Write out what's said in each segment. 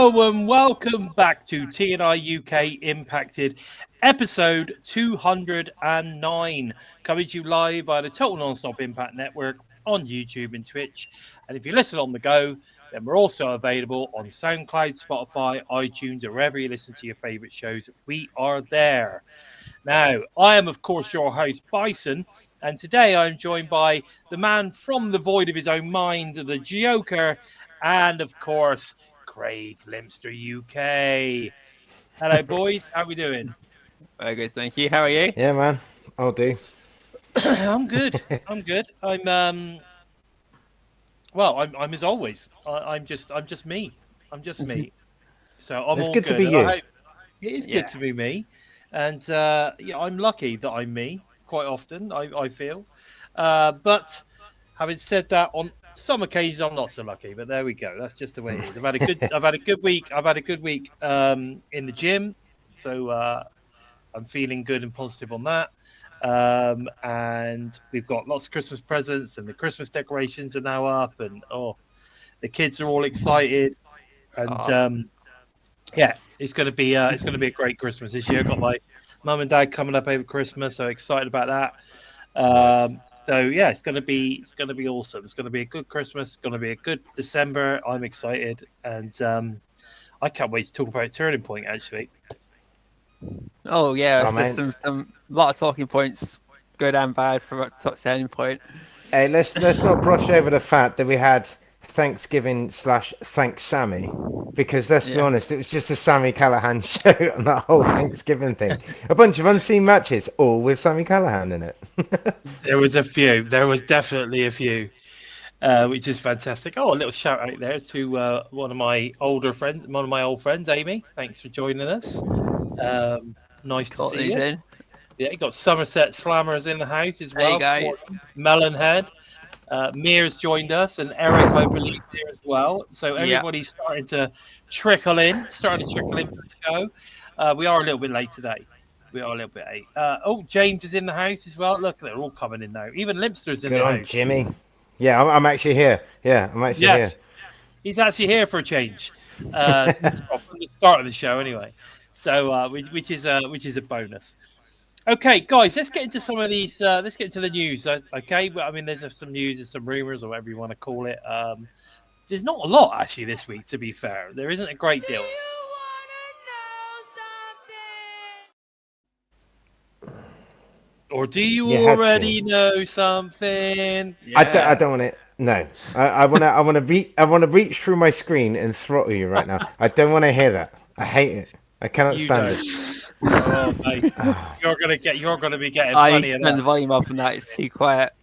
Hello and welcome back to TNI-UK Impacted, episode 209, coming to you live by the Total Non-Stop Impact Network on YouTube and Twitch. And if you listen on the go, then we're also available on SoundCloud, Spotify, iTunes, or wherever you listen to your favourite shows. We are there. Now, I am, of course, your host, Bison, and today I'm joined by the man from the void of his own mind, the Joker, and, of course, Craig LimpstarUK. Hello, boys. How we doing? Very good, thank you. How are you? Yeah, man. I'll do. I'm good. I'm as always. I'm just me. I'm just me. So I'm It's all good to be and you. I hope it is good to be me, and I'm lucky that I'm me. Quite often, I feel. But having said that, on some occasions I'm not so lucky. But there we go. That's just the way it is. I've had a good week. In the gym, so I'm feeling good and positive on that. And we've got lots of Christmas presents, and the Christmas decorations are now up, and the kids are all excited, and it's going to be a great Christmas this year. I've got my mum and dad coming up over Christmas, so excited about that. So yeah, it's going to be awesome. It's going to be a good Christmas. It's going to be a good December. I'm excited, and I can't wait to talk about Turning Point actually. Oh yeah, man. there's some lot of talking points, good and bad, for top Turning Point. Hey, let's not brush over the fact that we had Thanksgiving/Thanks Sammy, because let's be honest, it was just a Sammy Callahan show on that whole Thanksgiving thing. A bunch of unseen matches, all with Sammy Callahan in it. There was a few. There was definitely a few, which is fantastic. Oh, a little shout out there to one of my old friends, Amy. Thanks for joining us. Nice to see you. In. Yeah, you got Somerset Slammers in the house as well. Hey guys. Melonhead. Mir's joined us, and Eric, I believe, there as well. So everybody's starting to trickle in for the show. We are a little bit late today. James is in the house as well. Look, they're all coming in now. Even Limpster's in Good the on house. Jimmy. Yeah, I'm actually here. Yeah, I'm actually here. He's actually here for a change. From the start of the show, anyway. So, which is a bonus. Okay, guys, let's get into some of these. Let's get into the news. Okay, well, I mean, there's some news, there's some rumors, or whatever you want to call it. There's not a lot actually this week, to be fair. There isn't a great deal. Or do you already know something? Yeah. I don't want it. No, I want to reach through my screen and throttle you right now. I don't want to hear that. I hate it. I cannot stand it. Oh, mate. You're gonna be getting. I need to turn the volume up on that. It's too quiet.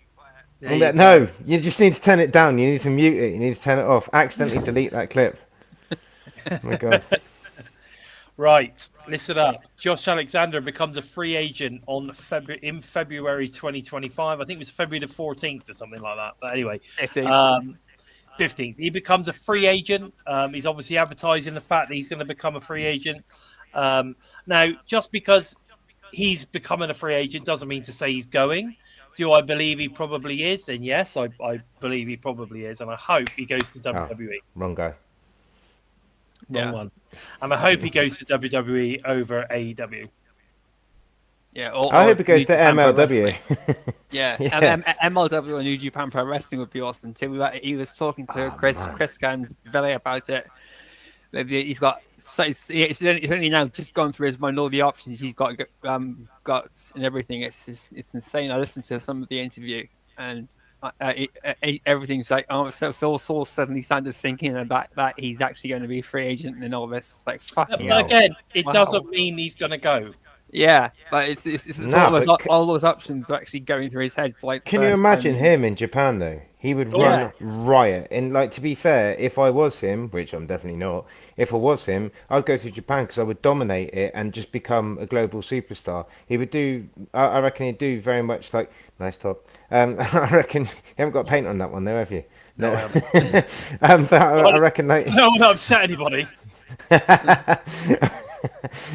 No, you just need to turn it down. You need to mute it. You need to turn it off. Accidentally delete that clip. Oh my God. Right, listen up. Josh Alexander becomes a free agent in February 2025. I think it was February the 14th or something like that. But anyway, 15th. He becomes a free agent. He's obviously advertising the fact that he's going to become a free agent. Now, just because he's becoming a free agent doesn't mean to say he's going. Do I believe he probably is? Then yes, I believe he probably is, and I hope he goes to WWE. Wrong guy. Wrong one. And I hope he goes to WWE over AEW. Yeah, I hope he goes to MLW. MLW and New Japan Pro Wrestling would be awesome too. He was talking to Chris Canvele about it. He's got it's only now just gone through his mind, all the options he's got and everything. It's insane. I listened to some of the interview and everything's like so all suddenly started thinking about that he's actually going to be a free agent and all this. It's like fucking. But again, it doesn't mean he's going to go. Yeah, but it's all those options are actually going through his head. Like, can you imagine him in Japan though? He would run riot. And like, to be fair, if I was him, which I'm definitely not, if I was him, I'd go to Japan because I would dominate it and just become a global superstar. He would do. I reckon he'd do very much like nice top. I reckon you haven't got paint on that one, though, have you? No. But I reckon like. No one upset anybody.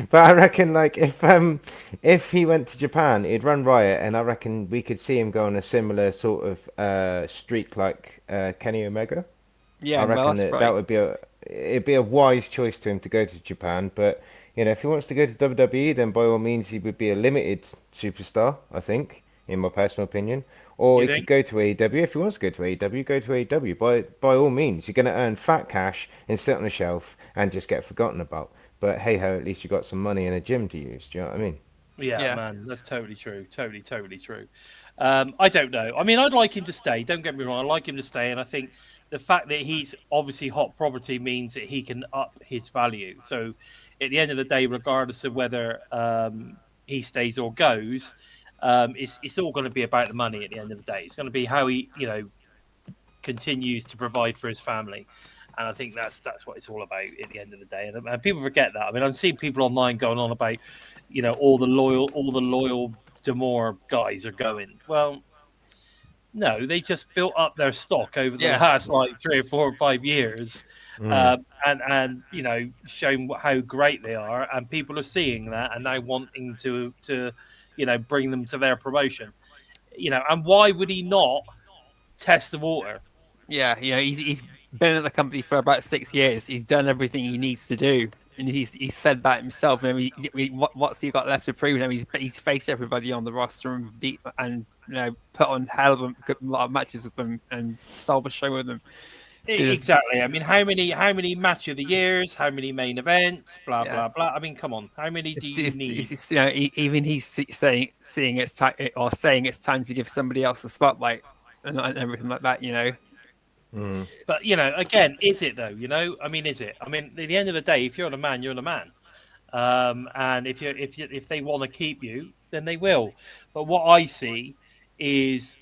But I reckon, like, if he went to Japan, he'd run riot, and I reckon we could see him go on a similar sort of streak like Kenny Omega. Yeah, I reckon that would be it'd be a wise choice to him to go to Japan. But if he wants to go to WWE, then by all means he would be a limited superstar, I think, in my personal opinion. Or You he could think? go to AEW. If he wants to go to AEW, go to AEW. By all means, you're going to earn fat cash and sit on a shelf and just get forgotten about. But hey ho, at least you got some money and a gym to use. Do you know what I mean? Yeah, Yeah. man, that's totally true. Totally true. I don't know. I mean, I'd like him to stay. Don't get me wrong. I like him to stay, and I think the fact that he's obviously hot property means that he can up his value. So, at the end of the day, regardless of whether he stays or goes, it's all going to be about the money. At the end of the day, it's going to be how he, continues to provide for his family. And I think that's what it's all about at the end of the day. And people forget that. I mean, I've seen people online going on about, all the loyal Demore guys are going. Well, no, they just built up their stock over the Yeah. last like 3 or 4 or 5 years, and shown how great they are, and people are seeing that and now wanting to bring them to their promotion. And why would he not test the water? Yeah, he's been at the company for about 6 years. He's done everything he needs to do, and he's said that himself. And what's he got left to prove? He's faced everybody on the roster and beat and put on hell of a lot of matches with them and stole the show with them. Exactly. I mean, how many match of the years? How many main events? Blah blah blah. I mean, come on. How many do you need? It's just, even he's saying it's time or saying it's time to give somebody else the spotlight and everything like that. But again, is it though? I mean, is it? I mean, at the end of the day, if you're the man, you're the man. And if they want to keep you, then they will. But what I see is,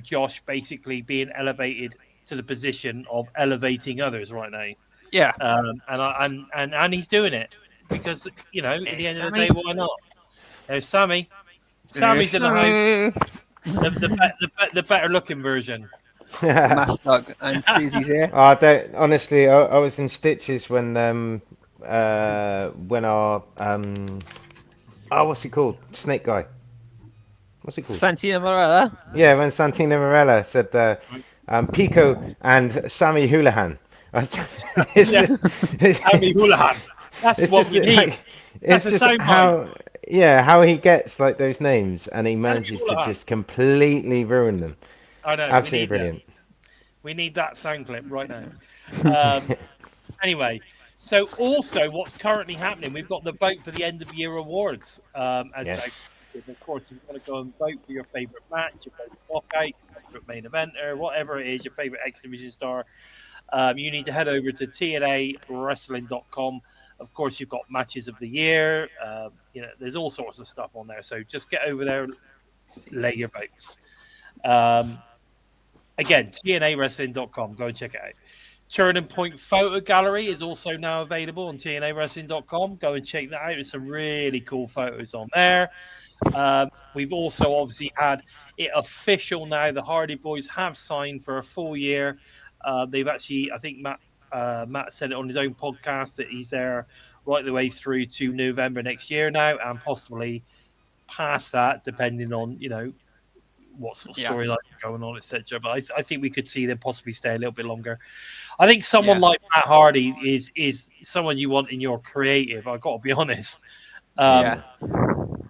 Josh basically being elevated to the position of elevating others right now. Yeah. And he's doing it because at the end of the day, why not? There's Sammy. Sammy's in the house. The better looking version. Mascot and Susie's here. I don't honestly. I was in stitches when our what's he called? Snake guy. What's he called? Santana Morella. Yeah, when Santana Morella said Pico and Sammy Houlihan. Sammy Houlihan. That's what you need. It's just how he gets like those names and he manages to just completely ruin them. I know. Absolutely brilliant. We need that sound clip right now. Anyway, so also what's currently happening, we've got the vote for the end of year awards. Yes. Of course, if you want to go and vote for your favourite match, your favourite knockout, your favourite main eventer, whatever it is, your favourite X Division star, you need to head over to TNAWrestling.com. Of course, you've got matches of the year. There's all sorts of stuff on there. So just get over there, lay your votes. Again, TNAWrestling.com. Go and check it out. Turning Point Photo Gallery is also now available on TNAWrestling.com. Go and check that out. There's some really cool photos on there. We've also obviously had it official now. The Hardy Boys have signed for a full year. They've actually, I think Matt said it on his own podcast that he's there right the way through to November next year now, and possibly past that, depending on what sort of storylines are going on, etc. But I think we could see them possibly stay a little bit longer. I think someone like Matt Hardy is someone you want in your creative. I've got to be honest.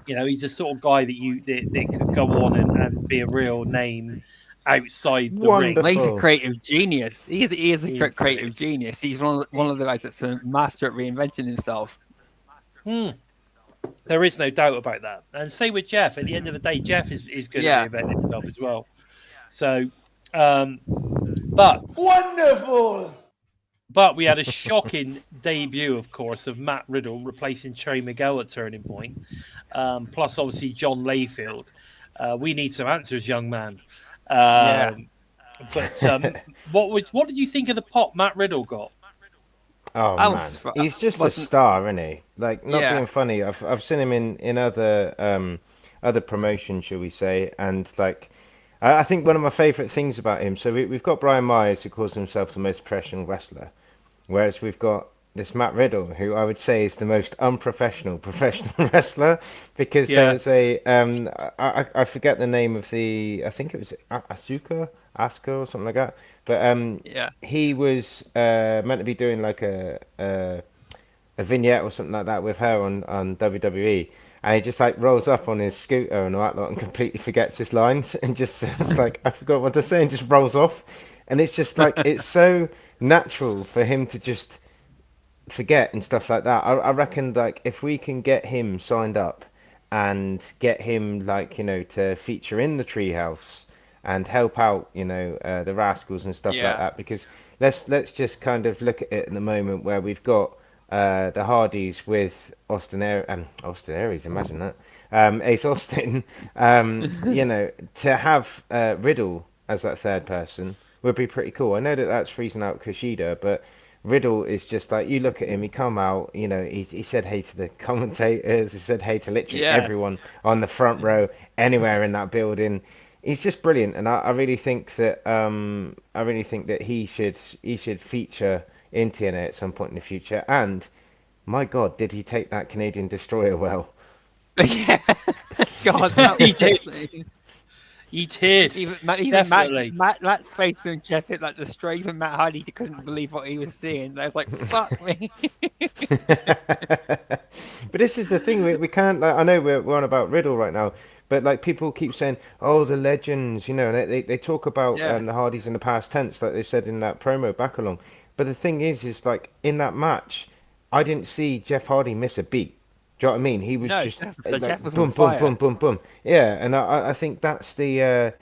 He's the sort of guy that could go on and be a real name outside the ring. Well, he's a creative genius. He is a creative genius. He's one of the guys that's a master at reinventing himself. There is no doubt about that. And same with Jeff. At the end of the day, Jeff is good at reinventing himself as well. So, but wonderful. But we had a shocking debut, of course, of Matt Riddle replacing Trey Miguel at Turning Point. Plus, obviously, John Layfield. We need some answers, young man. But what did you think of the pop Matt Riddle got? Oh man, he's just a star, isn't he? Like, not being funny. I've seen him in other promotions, shall we say, and like, I think one of my favourite things about him. So we've got Brian Myers, who calls himself the most professional wrestler, whereas we've got this Matt Riddle, who I would say is the most unprofessional professional wrestler, because there Yeah. was I forget the name of the, I think it was Asuka or something like that, but Yeah. he was meant to be doing like a vignette or something like that with her on WWE. And he just like rolls up on his scooter and all that lot and completely forgets his lines and just says like, I forgot what to say, and just rolls off. And it's just like, it's so natural for him to just forget and stuff like that. I reckon like if we can get him signed up and get him like, to feature in the treehouse and help out, the Rascals and stuff like Yeah. that, because let's just kind of look at it in the moment where we've got the Hardys with Austin Aries, imagine that, Ace Austin, to have Riddle as that third person would be pretty cool. I know that that's freezing out Kushida, but Riddle is just like, you look at him, he come out, he said hey to the commentators, he said hey to literally Yeah. everyone on the front row, anywhere in that building. He's just brilliant, and I really think that he should feature in TNA at some point in the future. And my God, did he take that Canadian Destroyer well? Yeah. God, that He was did. definitely. He did. Even Definitely. Matt's face when Jeff hit that destroy, even Matt Hardy couldn't believe what he was seeing. I was like, fuck me. But this is the thing, we can't, like, I know we're on about Riddle right now, but like people keep saying, oh, the legends, and they talk about Yeah. the Hardys in the past tense, like they said in that promo back along. But the thing is like in that match, I didn't see Jeff Hardy miss a beat. Do you know what I mean? He was No, just Jeff was on boom, boom, fire. boom, boom, boom. Yeah, and I think that's the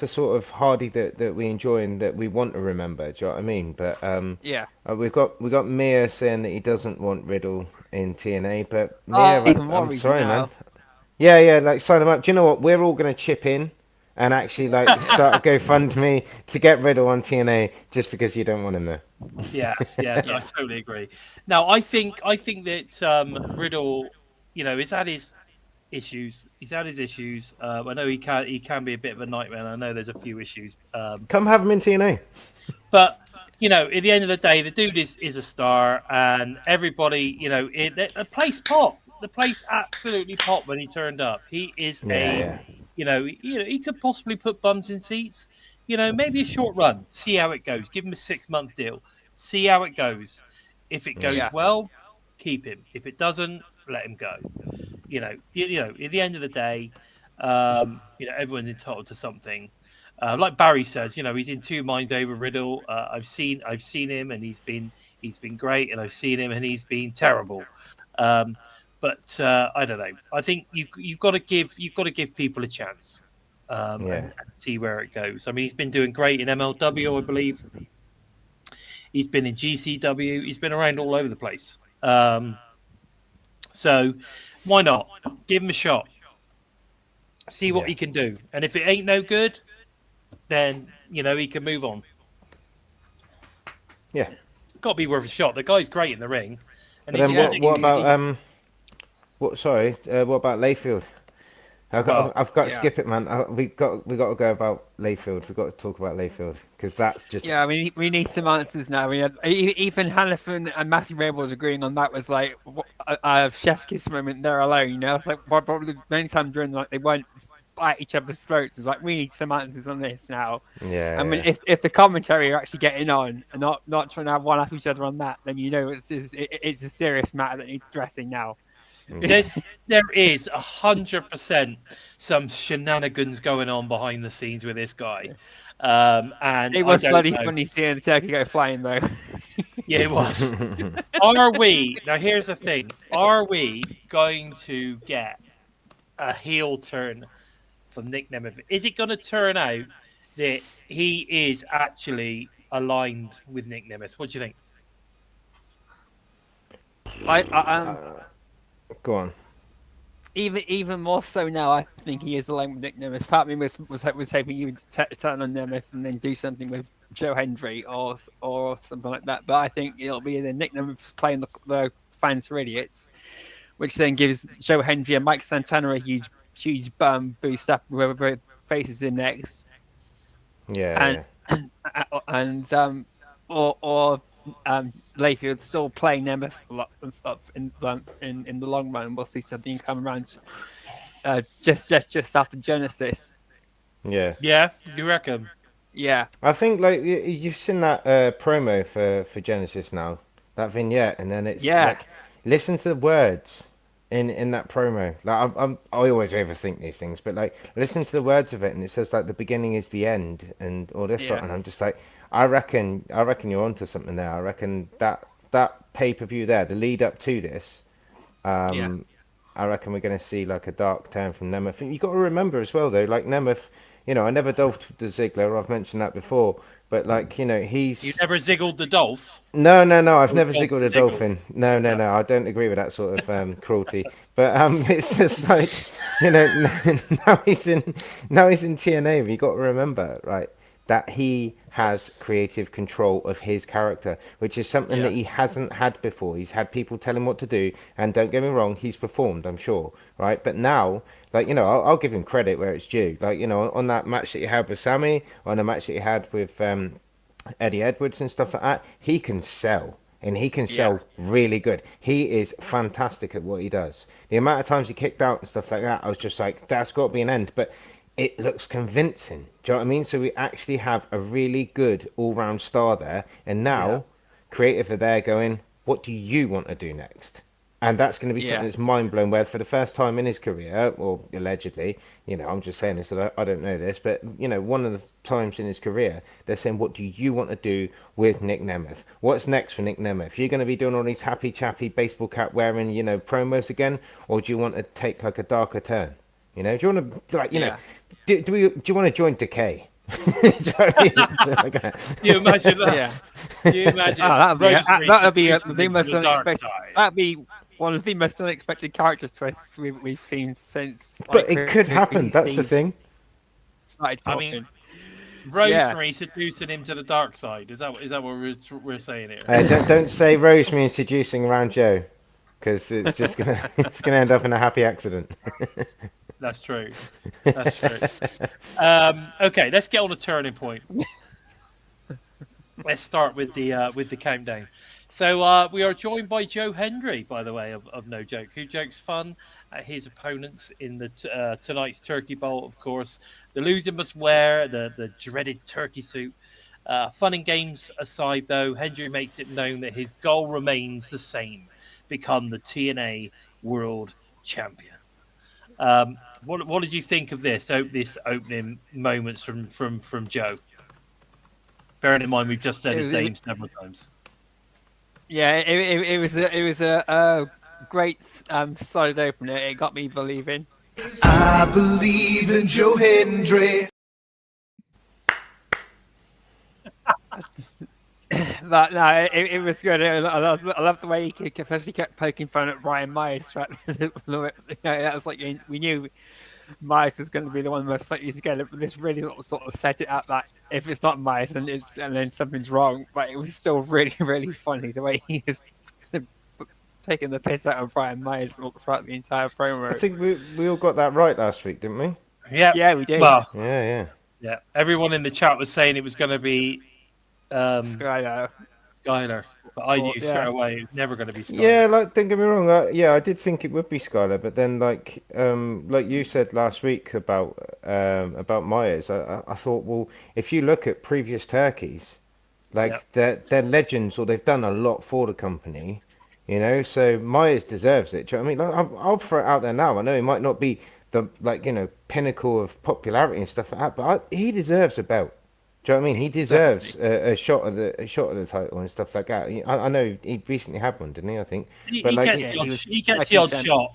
sort of Hardy that we enjoy and that we want to remember. Do you know what I mean? But Yeah. we got Mia saying that he doesn't want Riddle in TNA, but Mia, Even I'm worried sorry, now. man. Yeah, like sign him up. Do you know what? We're all gonna chip in and actually like start a GoFundMe to get Riddle on TNA just because you don't want him there. Yes, I Yeah. totally agree. Now, I think that Riddle, he's had his issues. He's had his issues. I know he can be a bit of a nightmare. And I know there's a few issues. Come have him in TNA. But at the end of the day, the dude is a star, and everybody, the place popped. The place absolutely popped when he turned up. He is Yeah. he could possibly put bums in seats. Maybe a short run, see how it goes. Give him a 6-month deal, see how it goes. If it goes Yeah. well, keep him. If it doesn't, let him go. At the end of the day, everyone's entitled to something. Like Barry says, he's in two minds over Riddle. I've seen him, and he's been great, and I've seen him, and he's been terrible. But I don't know. I think you've got to give people a chance, and see where it goes. I mean, he's been doing great in MLW, I believe. He's been in GCW. He's been around all over the place. So why not give him a shot? See what Yeah. he can do, and if it ain't no good, then he can move on. Yeah. Got to be worth a shot. The guy's great in the ring, and But then he's what about what about Layfield? I've got to yeah. skip it, man. We got to go about Layfield. We've got to talk about Layfield because that's just Yeah, we need some answers now. Even Hannafin and Matthew Rables agreeing on that was like a chef kiss moment there alone. It's like probably the many times during like they won't bite each other's throats. It's like we need some answers on this now. yeah. I mean, if the commentary are actually getting on and not trying to have one after each other on that, then it's a serious matter that needs addressing now. there is 100% some shenanigans going on behind the scenes with this guy, and It was I don't bloody know. funny seeing the turkey go flying though. Yeah, it was. Are we now? Here's the thing: are we going to get a heel turn from Nick Nemeth? Is it going to turn out that he is actually aligned with Nick Nemeth? What do you think? Go on. Even more so now, I think he is aligned with Nick Nemeth. Part of me was hoping he would turn on Nemeth and then do something with Joe Hendry or something like that. But I think it'll be the Nick Nemeth playing the fans for idiots, which then gives Joe Hendry and Mike Santana a huge boost up whoever faces him next. Yeah. And or Layfield still playing Nemeth in the long run. We'll see something come around just after Genesis. Yeah. Yeah, you reckon? Yeah, I think like you've seen that promo for Genesis now, that vignette, and then it's yeah, like listen to the words in that promo. Like I always overthink these things, but like listen to the words of it, and it says like the beginning is the end, and all this stuff, yeah, and I'm just like, I reckon you're onto something there. I reckon that pay-per-view there, the lead up to this, yeah, I reckon we're going to see like a dark turn from Nemeth. You got to remember as well though, like Nemeth, I never delved to Ziggler. I've mentioned that before, but like You he's never ziggled the Dolph. no. I've Or never Dolph ziggled a ziggled. dolphin. No, No. I don't agree with that sort of cruelty. But it's just like now he's in TNA. But you got to remember, right, that he has creative control of his character, which is something Yeah. that he hasn't had before. He's had people tell him what to do, and don't get me wrong, he's performed, I'm sure, right? But now, like, I'll give him credit where it's due. Like, on that match that you had with Sammy, on the match that you had with Eddie Edwards and stuff like that, he can sell. And he can yeah, sell really good. He is fantastic at what he does. The amount of times he kicked out and stuff like that, I was just like, that's got to be an end. But it looks convincing. Do you know what I mean? So we actually have a really good all-round star there. And Yeah. now, creative are there going, what do you want to do next? And that's going to be yeah, something that's mind-blowing, where for the first time in his career, or allegedly, I'm just saying this, so I don't know this, but, one of the times in his career, they're saying, what do you want to do with Nick Nemeth? What's next for Nick Nemeth? You're going to be doing all these happy-chappy baseball cap wearing, promos again, or do you want to take, like, a darker turn? Do you want to, like, yeah. do you want to join Decay? Do you know what I mean? Can you imagine that? Yeah. Can you imagine Rosemary That'd be seducing the him to most the dark unexpected. side? That'd be one of the most unexpected character twists we've seen since But it could happen. That's the thing. started I talking. mean, Yeah. Rosemary seducing him to the dark side. Is that what we're saying here? Don't say Rosemary introducing around Joe, because it's just gonna it's gonna end up in a happy accident. That's true. That's true. Okay, let's get on a turning point. Let's start with the countdown. So we are joined by Joe Hendry, by the way, of No Joke, who jokes fun at his opponents in the tonight's Turkey Bowl, of course. The loser must wear the dreaded turkey suit. Fun and games aside, though, Hendry makes it known that his goal remains the same: become the TNA World Champion. What did you think of this opening moments from Joe? Bearing in mind we've just said his name several times. Yeah, it was a great solid opener. It got me believing. I believe in Joe Hendry. But no, it was good. I love the way he especially kept poking fun at Ryan Myers. Right? That was like we knew Myers was going to be the one most likely to get it, but this really sort of set it up that if it's not Myers and then something's wrong. But it was still really, really funny the way he was taking the piss out of Brian Myers throughout the entire promo. I think we all got that right last week, didn't we? Yeah, we did. Well, Yeah. Everyone in the chat was saying it was going to be Skyler. But I knew straight away it was never going to be Skyler. Yeah, like don't get me wrong. I did think it would be Skyler, but then like you said last week about Myers, I thought, well, if you look at previous turkeys, like they're legends or they've done a lot for the company, So Myers deserves it. Do you know what I mean? Like, I'll throw it out there now. I know he might not be the pinnacle of popularity and stuff like that, but he deserves a belt. Do you know what I mean? He deserves a shot of the title and stuff like that. I know he recently had one, didn't he? I think. He But gets the odd shot.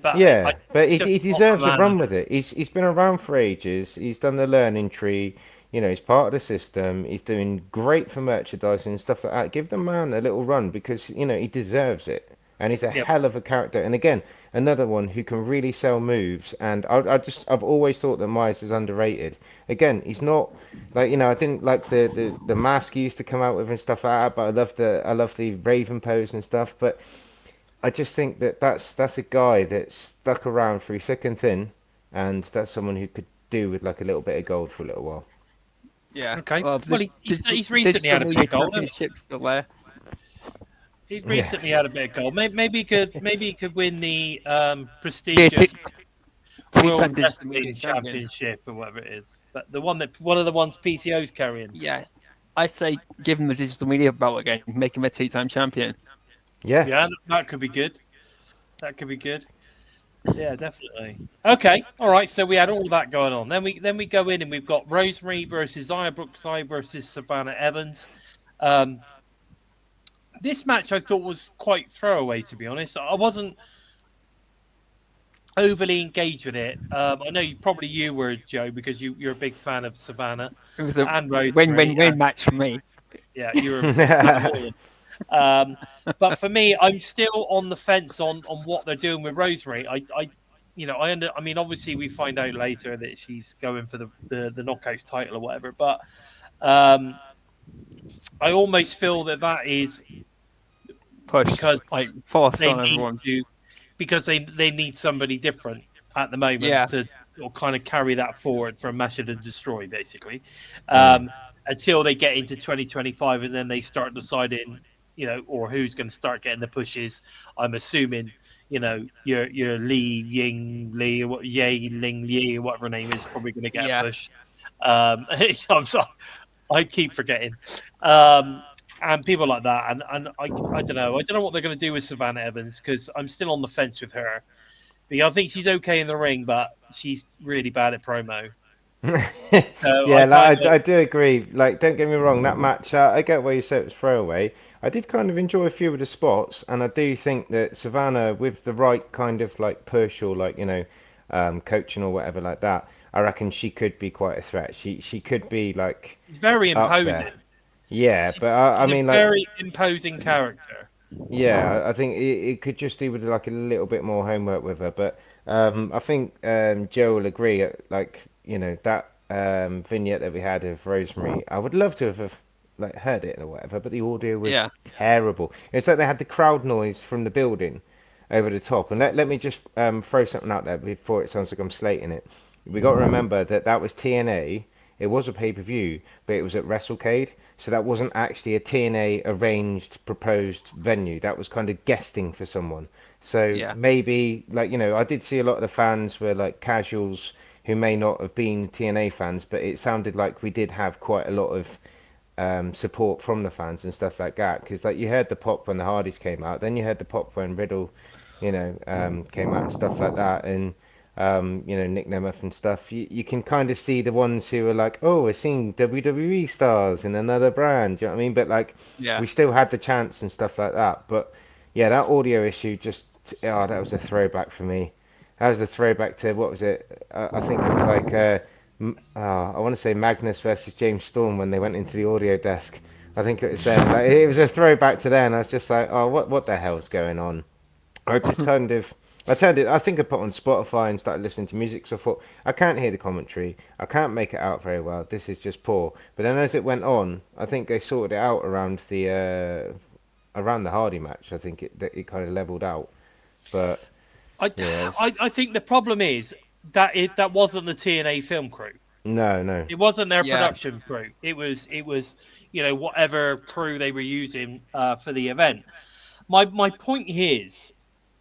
But he deserves a run with it. He's been around for ages. He's done the learning tree. He's part of the system. He's doing great for merchandising and stuff like that. Give the man a little run because he deserves it. And he's a hell of a character. And again, another one who can really sell moves. And I've always thought that Myers is underrated. Again, he's not like I didn't like the mask he used to come out with and stuff like that. But I love the Raven pose and stuff. But I just think that's a guy that's stuck around through thick and thin, and that's someone who could do with like a little bit of gold for a little while. Yeah. Okay. Well, Well, he's recently had a bit of goal. Championship's still there. He's recently had a bit of goal. Maybe he could win the Yeah, prestigious World two-time digital media Wrestling champion. Championship or whatever it is. But one of the ones PCO's carrying. Yeah. I say give him the digital media belt again. Make him a two-time champion. Yeah. Yeah, that could be good. That could be good. Yeah, definitely. Okay, all right. So we had all that going on. Then we go in and we've got Rosemary versus Brookside versus Savannah Evans. This match I thought was quite throwaway, to be honest. I wasn't overly engaged with it. I know you were, Joe, because you're a big fan of Savannah It was a and Rosemary. win-win-win match for me. Yeah, you were a big fan of all of them. But for me, I'm still on the fence on what they're doing with Rosemary. I mean, obviously we find out later that she's going for the Knockouts title or whatever. But I almost feel that is Push because like force they on need everyone. because they need somebody different at the moment to kind of carry that forward from Mash It and Destroy, basically, until they get into 2025 and then they start deciding, or who's going to start getting the pushes. I'm assuming, your Li Ying Li or Ye Ling Li or whatever her name is probably going to get pushed. I'm sorry, I keep forgetting. And people like that, and I don't know. I don't know what they're going to do with Savannah Evans because I'm still on the fence with her. I think she's okay in the ring, but she's really bad at promo. I do agree. Like, don't get me wrong, that match, I get why you said it was throwaway. I did kind of enjoy a few of the spots, and I do think that Savannah, with the right kind of like push or like coaching or whatever like that, I reckon she could be quite a threat. She could be like very imposing. Yeah, but I mean, like, very imposing character. Yeah, I think it could just do with like a little bit more homework with her. But I think Joe will agree. Like, that vignette that we had of Rosemary, I would love to have like heard it or whatever, but the audio was terrible. It's like they had the crowd noise from the building over the top. And let me just throw something out there before it sounds like I'm slating it. We got to remember that was TNA. It was a pay-per-view, but it was at WrestleCade, so that wasn't actually a TNA arranged, proposed venue. That was kind of guesting for someone. So maybe, like, I did see a lot of the fans were like casuals who may not have been TNA fans, but it sounded like we did have quite a lot of support from the fans and stuff like that. Because like you heard the pop when the Hardys came out, then you heard the pop when Riddle, came out and stuff like that, and Nick Nemeth and stuff. You can kind of see the ones who are like, oh, we're seeing WWE stars in another brand. Do you know what I mean? But like, we still had the chance and stuff like that. But yeah, that audio issue that was a throwback for me. That was a throwback to, what was it? I think it was like, I want to say Magnus versus James Storm when they went into the audio desk. I think it was then. Like, it was a throwback to then. I was just like, oh, what the hell's going on? I just kind of... I think I put on Spotify and started listening to music, so I thought, I can't hear the commentary. I can't make it out very well. This is just poor. But then as it went on, I think they sorted it out around the Hardy match. I think it kind of leveled out. But I think the problem is that wasn't the TNA film crew. No. It wasn't their production crew. It was whatever crew they were using for the event. My point is,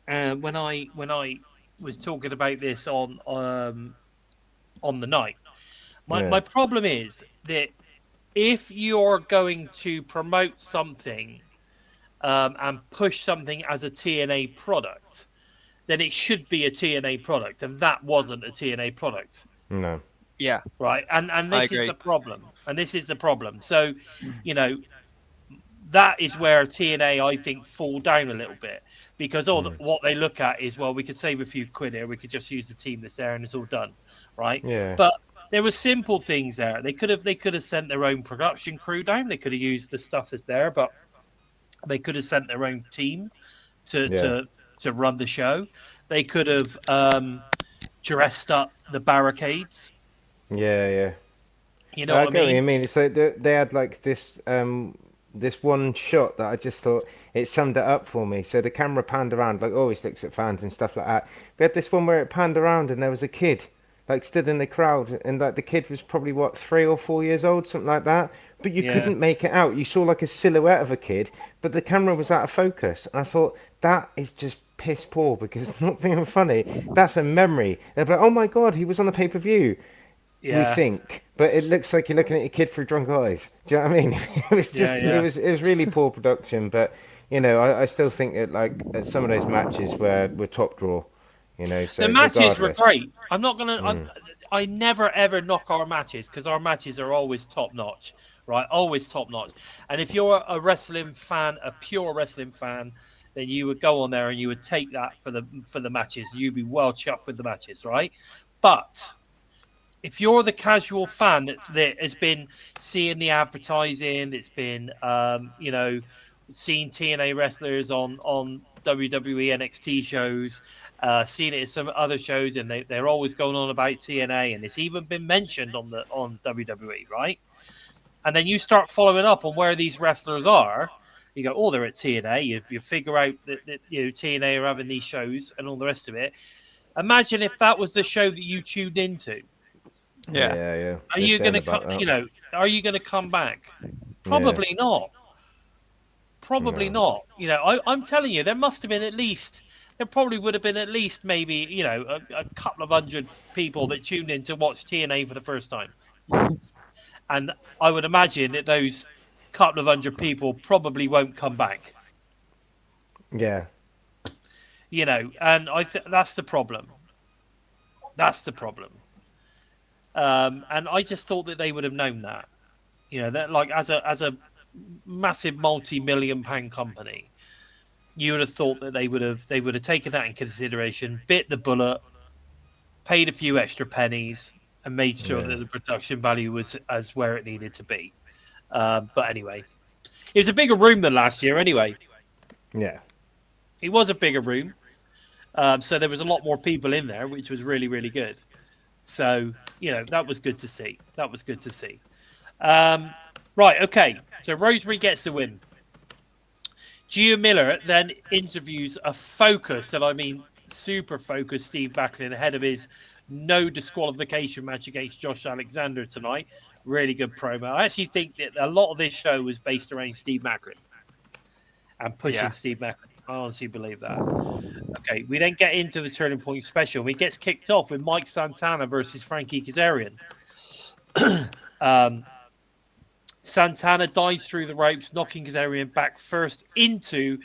when I was talking about this on the night, my problem is that if you're going to promote something and push something as a TNA product, then it should be a TNA product, and that wasn't a TNA product. No. Yeah. Right. And this is the problem. So, that is where TNA, I think, fall down a little bit because what they look at is, well, we could save a few quid here. We could just use the team that's there and it's all done, right? Yeah. But there were simple things there. They could have sent their own production crew down. They could have used the stuff that's there, but they could have sent their own team to run the show. They could have dressed up the barricades. Yeah. You know what I mean? I mean, so they had like this one shot that I just thought it summed it up for me. So the camera panned around, like always looks at fans and stuff like that. We had this one where it panned around and there was a kid like stood in the crowd, and like the kid was probably what 3 or 4 years old, something like that. But you couldn't make it out. You saw like a silhouette of a kid, but the camera was out of focus. And I thought that is just piss poor because not being funny. That's a memory. They're like, oh my god, he was on the pay-per-view. We Yeah. think, but it looks like you're looking at a kid through drunk eyes. Do you know what I mean? It was just, Yeah. it was really poor production. But you know, I still think that like some of those matches were top draw. You know, so The matches were regardless. great. I'm not gonna. I never ever knock our matches because our matches are always top notch, right? Always top notch. And if you're a wrestling fan, a pure wrestling fan, then you would go on there and you would take that for the matches. You'd be well chuffed with the matches, right? But if you're the casual fan that has been seeing the advertising, it's been you know, seeing TNA wrestlers on WWE NXT shows, seen it at some other shows, and they're always going on about TNA, and it's even been mentioned on WWE, right? And then you start following up on where these wrestlers are. You go, oh, they're at TNA. You figure out that you know TNA are having these shows and all the rest of it. Imagine if that was the show that you tuned into. Yeah. Are you going to, you know, are you going to come back? Probably not. Probably not. You know, I'm telling you, there must have been there probably would have been at least maybe, you know, a couple of hundred people that tuned in to watch TNA for the first time. And I would imagine that those couple of hundred people probably won't come back. Yeah. You know, and that's the problem. That's the problem. And I just thought that they would have known that. You know, that like as a massive multi-million-pound company, you would have thought that they would have taken that in consideration, bit the bullet, paid a few extra pennies, and made sure that the production value was as where it needed to be. But anyway, it was a bigger room than last year. Anyway, Yeah. it was a bigger room, so there was a lot more people in there, which was really, really good. So you know that was good to see. That was good to see. Right, okay. So Rosemary gets the win. Gio Miller then interviews a focused, and I mean super focused, Steve Maclin ahead of his no disqualification match against Josh Alexander tonight. Really good promo. I actually think that a lot of this show was based around Steve Maclin and pushing Steve Maclin. I honestly believe that. Okay, we then get into the Turning Point special. We gets kicked off with Mike Santana versus Frankie Kazarian. Santana dives through the ropes, knocking Kazarian back first into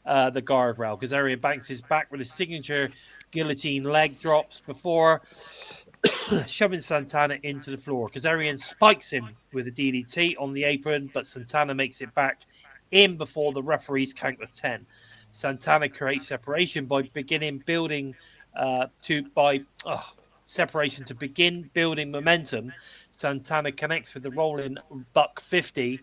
the guardrail. Kazarian banks his back with a signature guillotine leg drops before shoving Santana into the floor. Kazarian spikes him with a DDT on the apron, but Santana makes it back in before the referee's count of 10. Santana creates separation by building separation to begin building momentum. Santana connects with the rolling buck 50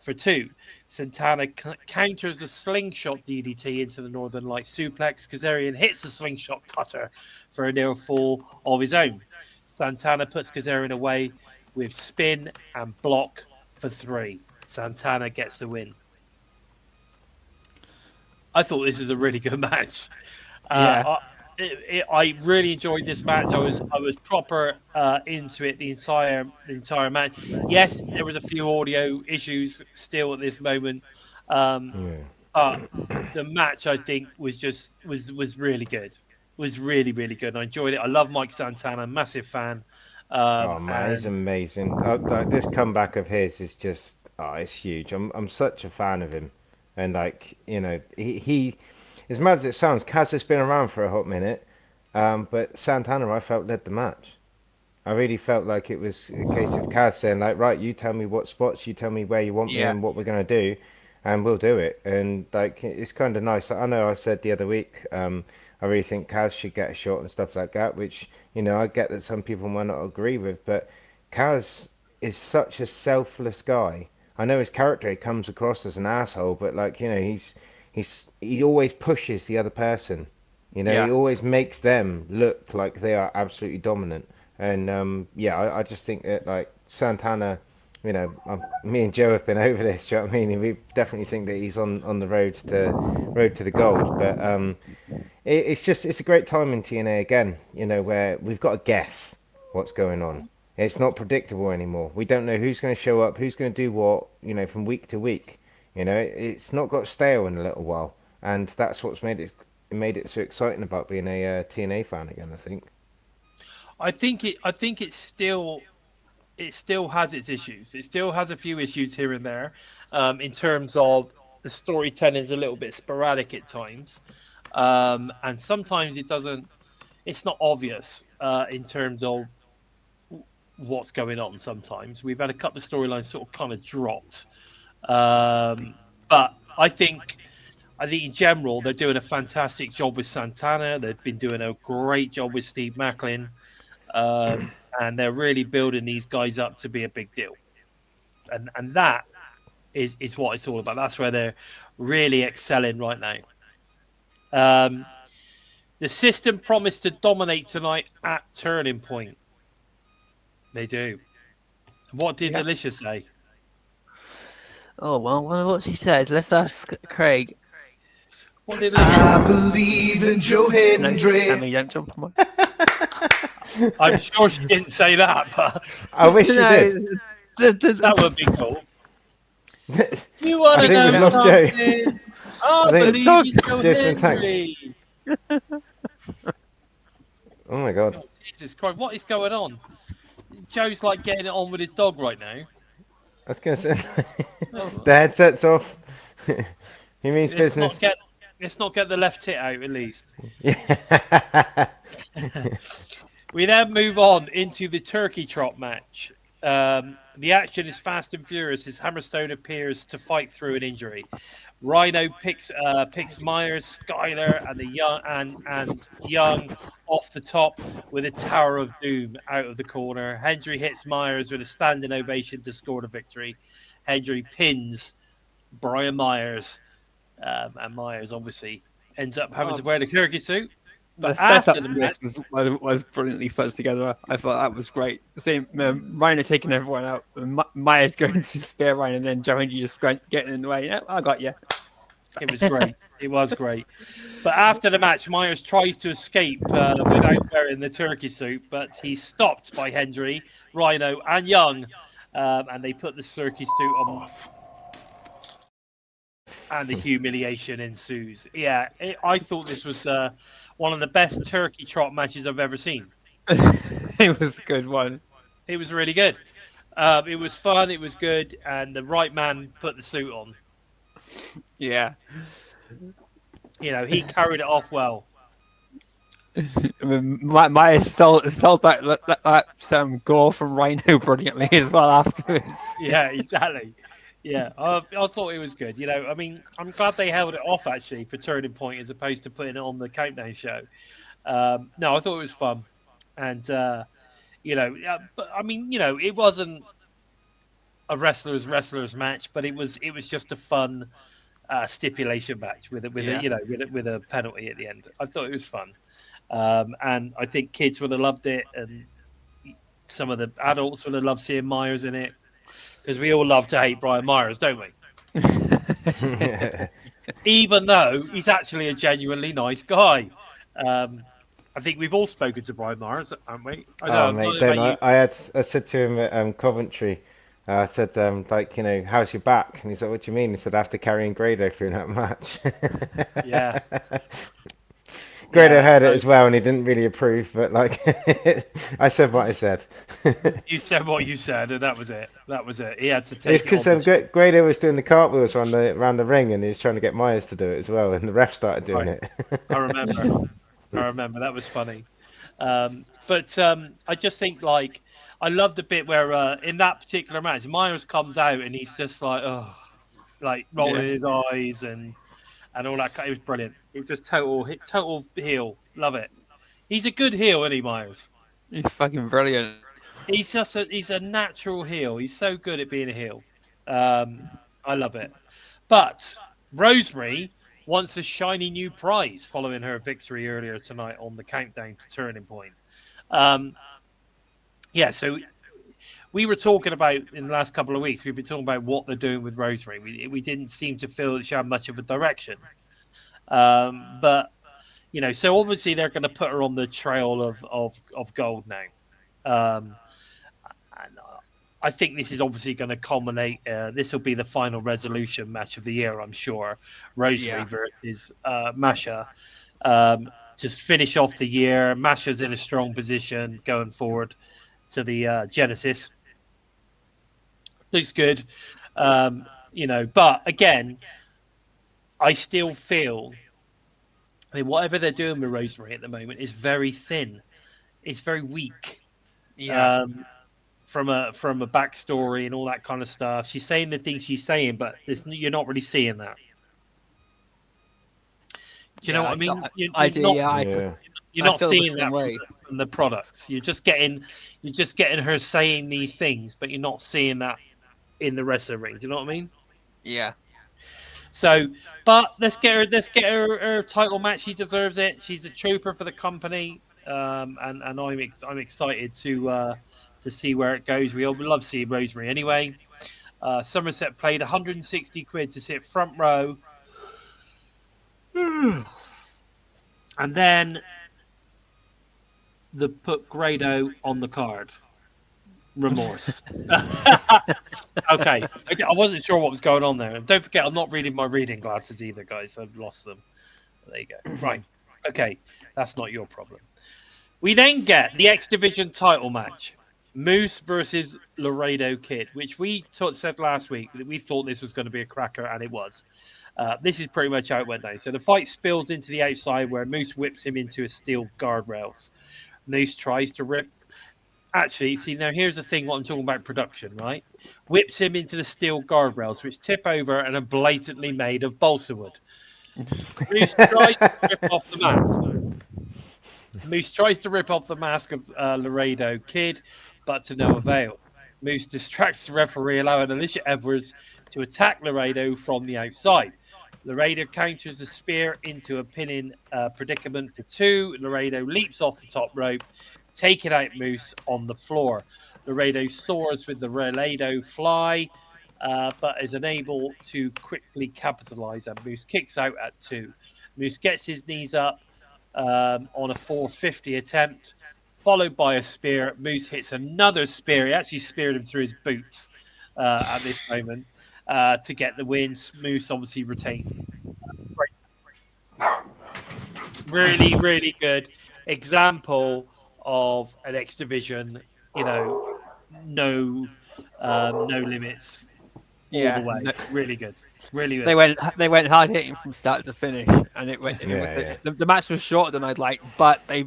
for 2. Santana counters the slingshot DDT into the Northern Light suplex. Kazarian hits the slingshot cutter for a near fall of his own. Santana puts Kazarian away with spin and block for 3. Santana gets the win. I thought this was a really good match. I really enjoyed this match. I was proper into it the entire match. Yes, there was a few audio issues still at this moment, but the match I think was really good. Was really, really good. I enjoyed it. I love Mike Santana, massive fan. Oh man, he's amazing. Like, this comeback of his is just it's huge. I'm such a fan of him, and like you know he as mad as it sounds, Kaz has been around for a hot minute, but Santana I felt led the match. I really felt like it was a case of Kaz saying like, right, you tell me what spots, you tell me where you want me and what we're gonna do, and we'll do it. And like it's kind of nice. I know I said the other week, I really think Kaz should get a shot and stuff like that, which you know I get that some people might not agree with, but Kaz is such a selfless guy. I know his character he comes across as an asshole, but like you know he always pushes the other person. You know, he always makes them look like they are absolutely dominant. And I just think that like Santana, you know, me and Joe have been over this. Do you know what I mean? We definitely think that he's on the road to the gold. But it's a great time in TNA again. You know, where we've got a guess. what's going on. It's not predictable anymore. We don't know who's going to show up, who's going to do what, from week to week. It's not got stale in a little while, and that's what's made it so exciting about being a TNA fan again, I think. I think it still has its issues. It still has a few issues here and there, in terms of the storytelling is a little bit sporadic at times, and sometimes it doesn't. It's not obvious in terms of what's going on. Sometimes we've had a couple of storylines sort of kind of dropped, but I think in general they're doing a fantastic job with Santana. They've been doing a great job with Steve Maclin. And they're really building these guys up to be a big deal, and that is what it's all about. That's where they're really excelling right now. The system promised to dominate tonight at Turning Point. They do. What did Alicia say? Oh well, what she said. Let's ask Craig. What did Alicia I believe in Joe Hendry. I mean, don't jump on my... I'm sure she didn't say that, but I wish she did. that would be cool. You want I to think know we've lost something? I think believe in Joe Joe's been Hendry. Oh my god. Oh, Jesus Christ, what is going on? Joe's like getting it on with his dog right now. I was going to say, the headset's off. He means business. Let's not get the left tit out, at least. Yeah. We then move on into the turkey trot match. The action is fast and furious as Hammerstone appears to fight through an injury. Rhino picks Myers, Skyler, and Young off the top with a Tower of Doom out of the corner. Hendry hits Myers with a standing ovation to score the victory. Hendry pins Brian Myers, and Myers obviously ends up having to wear the turkey suit. The setup for this was brilliantly put together. I thought that was great. Same Rhino taking everyone out, Myers going to spear Rhino, and then Joe Hendry just getting in the way. Yeah, I got you. It was great. It was great. But after the match, Myers tries to escape without wearing the turkey suit, but he's stopped by Hendry, Rhino, and Young, and they put the turkey suit on. And the humiliation ensues. Yeah, I thought this was one of the best turkey trot matches I've ever seen. It was a good one. It was really good. It was fun. It was good, and the right man put the suit on. Yeah. He carried it off well. I mean, Myers sold that some gore from Rhino brilliantly as well afterwards. Yeah, exactly. Yeah, I thought it was good. I mean, I'm glad they held it off actually for Turning Point as opposed to putting it on the Countdown show. No, I thought it was fun, and but I mean, it wasn't a wrestlers match, but it was just a fun stipulation match with a penalty at the end. I thought it was fun, and I think kids would have loved it, and some of the adults would have loved seeing Myers in it. Because we all love to hate Brian Myers, don't we? Even though he's actually a genuinely nice guy. I think we've all spoken to Brian Myers, haven't we? Mate, don't I? I said to him at Coventry, I said, how's your back? And he's like, what do you mean? He said, after carrying Grado through that match. Yeah. Grado heard it as well, and he didn't really approve, but I said what I said. You said what you said, and that was it. He had to take it's because Grado was doing the cartwheels around the ring, and he was trying to get Myers to do it as well, and the ref started doing it. I remember. That was funny. But I just think, I love the bit where in that particular match, Myers comes out, and he's just rolling his eyes and all that. It was brilliant. It was just total heel. Love it. He's a good heel, isn't he, Myers? He's fucking brilliant. He's a natural heel. He's so good at being a heel. I love it. But Rosemary wants a shiny new prize following her victory earlier tonight on the Countdown to Turning Point. So we were talking about in the last couple of weeks, we've been talking about what they're doing with Rosemary. We didn't seem to feel that she had much of a direction. But so obviously they're going to put her on the trail of gold now. And I think this is obviously going to culminate. This will be the final resolution match of the year, I'm sure. Rosemary versus Masha. Just finish off the year. Masha's in a strong position going forward to the Genesis. Looks good. But again, I still feel whatever they're doing with Rosemary at the moment is very thin. It's very weak. Yeah. From a backstory and all that kind of stuff. She's saying the things she's saying, but you're not really seeing that. Do you know what I mean? I do. You're not seeing that from the products. You're just getting her saying these things, but you're not seeing that in the wrestling ring. Do you know what I mean? Yeah. So, but let's get her title match. She deserves it. She's a trooper for the company, and I'm excited to see where it goes. We all love seeing Rosemary anyway. Somerset paid 160 quid to sit front row. And then they put Grado on the card. Remorse. Okay. I wasn't sure what was going on there. And don't forget, I'm not reading my reading glasses either, guys. I've lost them. There you go. Right. Okay. That's not your problem. We then get the X Division title match. Moose versus Laredo Kid, which we said last week that we thought this was going to be a cracker, and it was. This is pretty much how it went down. So the fight spills into the outside where Moose whips him into a steel guardrails. Moose tries to rip. Actually, see, now here's the thing what I'm talking about production, right? Whips him into the steel guardrails, which tip over and are blatantly made of balsa wood. Moose tries to rip off the mask. Moose tries to rip off the mask of Laredo Kid, but to no avail. Moose distracts the referee, allowing Alicia Edwards to attack Laredo from the outside. Laredo counters a spear into a pinning predicament for two. Laredo leaps off the top rope, taking out Moose on the floor. Laredo soars with the Laredo fly, but is unable to quickly capitalize, and Moose kicks out at two. Moose gets his knees up on a 450 attempt, followed by a spear. Moose hits another spear. He actually speared him through his boots at this moment to get the win. Moose obviously retained. Really, really good example of an X Division, no limits all the way. Really good. Really good. They went hard hitting from start to finish, and the match was shorter than I'd like, but they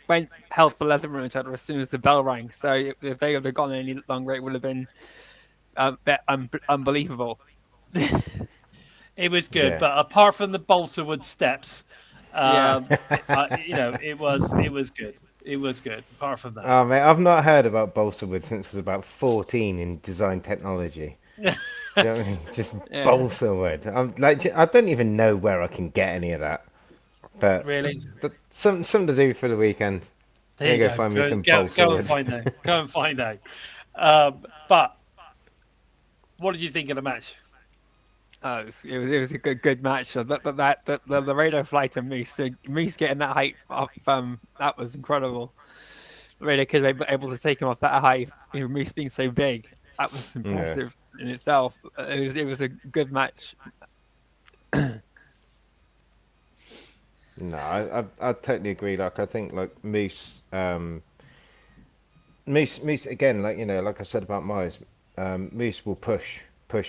went hell for leather on each other as soon as the bell rang. So if they had gone any longer, it would have been unbelievable. It was good, but apart from the balsa wood steps, it was good. It was good. Apart from that, oh mate, I've not heard about balsa wood since I was about 14 in design technology. Do you know what I mean? Just balsa wood. I'm like, I don't even know where I can get any of that. But really, something to do for the weekend. There you go. Find me some balsa wood. Go and find out. But what did you think of the match? It was a good match. So the Laredo fly to Moose, so Moose getting that height off, that was incredible. Laredo Kid able to take him off that height. Moose being so big, that was impressive in itself. It was a good match. No, I totally agree. Like I think like Moose again, like I said about Myers, Moose will push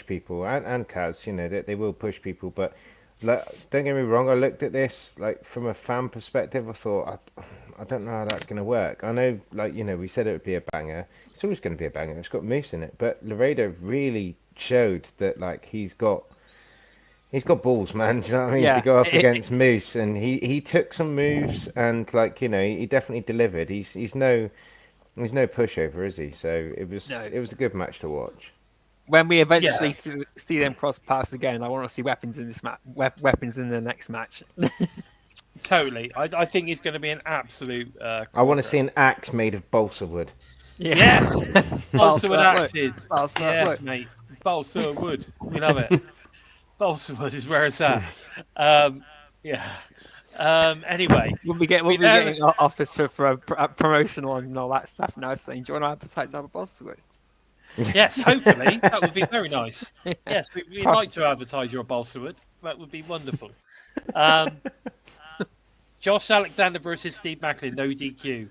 people and Kaz, they will push people, but like, don't get me wrong, I looked at this like from a fan perspective. I thought I don't know how that's going to work. I know, we said it would be a banger. It's always going to be a banger. It's got Moose in it, but Laredo really showed that like he's got balls, man. Do you know what I mean? To go up against Moose, and he took some moves, and he definitely delivered. He's no pushover, is he? So it was a good match to watch. When we eventually see them cross paths again, I want to see weapons in this weapons in the next match. Totally. I think it's going to be an absolute... I want to see an axe made of balsa wood. Yes! Balsa wood axes. Balsa wood. Mate. Balsa wood. We love it. Balsa wood is where it's at. Anyway, We'll be getting offers for a promotional and all that stuff now. Saying, do you want to advertise our Bolsward? yes, hopefully that would be very nice. Yes, we'd like to advertise your Bolsward. That would be wonderful. Josh Alexander versus Steve Maclin, no DQ.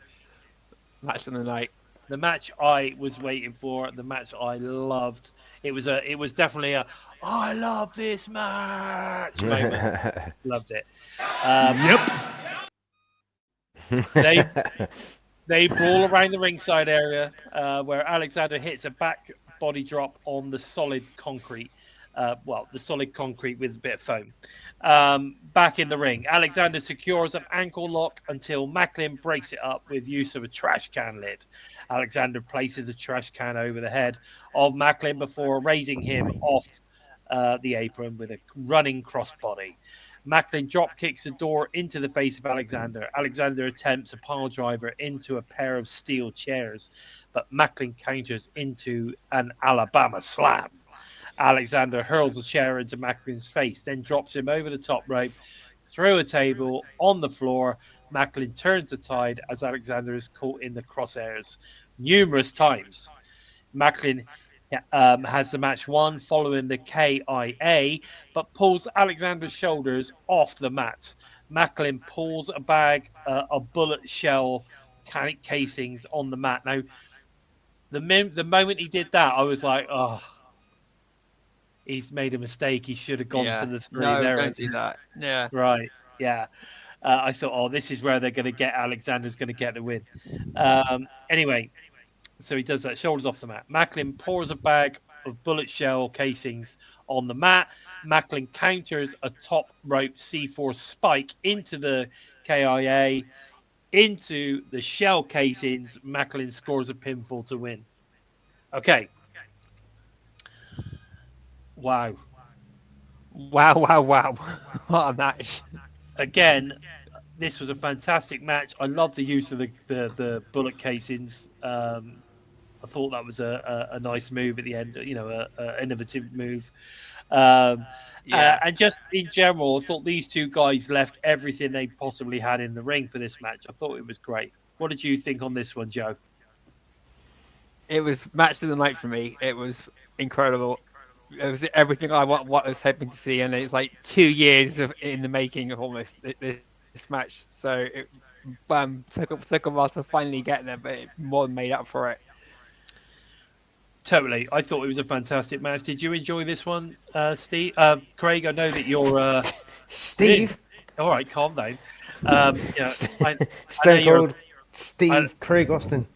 Match of the night. The match I was waiting for, the match I loved. It was definitely a I love this match moment. Loved it. They brawl around the ringside area where Alexander hits a back body drop on the solid concrete. The solid concrete with a bit of foam. Back in the ring, Alexander secures an ankle lock until Maclin breaks it up with use of a trash can lid. Alexander places the trash can over the head of Maclin before raising him off the apron with a running crossbody. Maclin drop kicks the door into the face of Alexander. Alexander attempts a pile driver into a pair of steel chairs, but Maclin counters into an Alabama slam. Alexander hurls a chair into Maclin's face, then drops him over the top rope, through a table, on the floor. Maclin turns the tide as Alexander is caught in the crosshairs numerous times. Maclin has the match won following the KIA, but pulls Alexander's shoulders off the mat. Maclin pulls a bag of bullet shell casings on the mat. Now, the moment he did that, I was like, oh, he's made a mistake. He should have gone for the three. No, there. don't do that. Yeah. Right. Yeah. I thought, oh, this is where they're going to get Alexander's going to get the win. Anyway, so he does that. Shoulders off the mat. Maclin pours a bag of bullet shell casings on the mat. Maclin counters a top rope C4 spike into the KIA, into the shell casings. Maclin scores a pinfall to win. Okay. Wow. Wow. What a match. Again, this was a fantastic match. I love the use of the bullet casings. I thought that was a nice move at the end, an innovative move. And just in general, I thought these two guys left everything they possibly had in the ring for this match. I thought it was great. What did you think on this one, Joe? It was match of the night for me. It was incredible. It was everything I what I was hoping to see, and it's like 2 years in the making of almost this match. So it took a while to finally get there, but it more than made up for it. Totally. I thought it was a fantastic match. Did you enjoy this one, Steve? Craig, I know that you're... Steve? All right, calm down. Stone Cold Steve Craig Austin.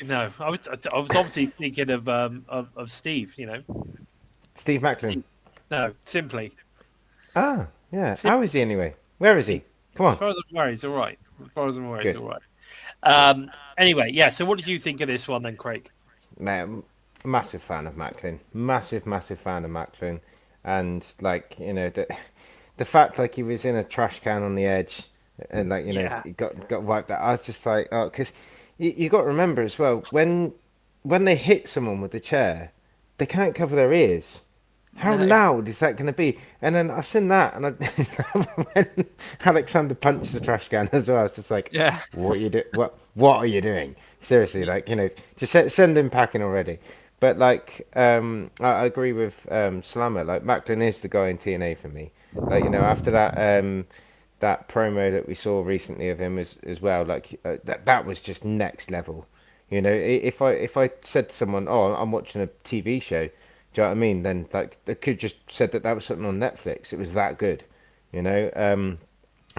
No, I was obviously thinking of Steve, Steve Maclin. No, simply. Ah, yeah. How is he anyway? Where is he? Come on. As far as I'm aware, he's all right. He's all right. Anyway, yeah, so what did you think of this one then, Craig? Man, massive fan of Maclin. Massive fan of Maclin. And, the fact, he was in a trash can on the edge and, he got wiped out. I was just like, oh, because you got to remember as well, when they hit someone with the chair, they can't cover their ears. How loud is that going to be? And then I seen that, and when Alexander punched the trash can as well, I was just like, yeah, what are you doing? Seriously, just send him packing already. But I agree with Slammer. Maclin is the guy in TNA for me. After that promo that we saw recently of him as well, that was just next level. If I said to someone, "Oh, I'm watching a TV show," do you know what I mean? Then they could just said that was something on Netflix. It was that good, But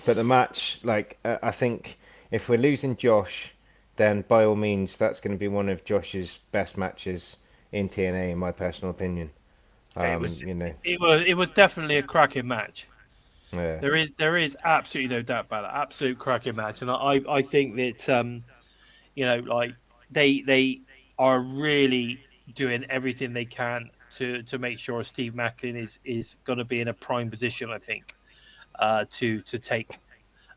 the match, I think if we're losing Josh, then by all means, that's going to be one of Josh's best matches in TNA, in my personal opinion. It was definitely a cracking match. Yeah. There is absolutely no doubt about that. Absolute cracking match, and I think that they are really doing everything they can to make sure Steve Maclin is going to be in a prime position, I think, to take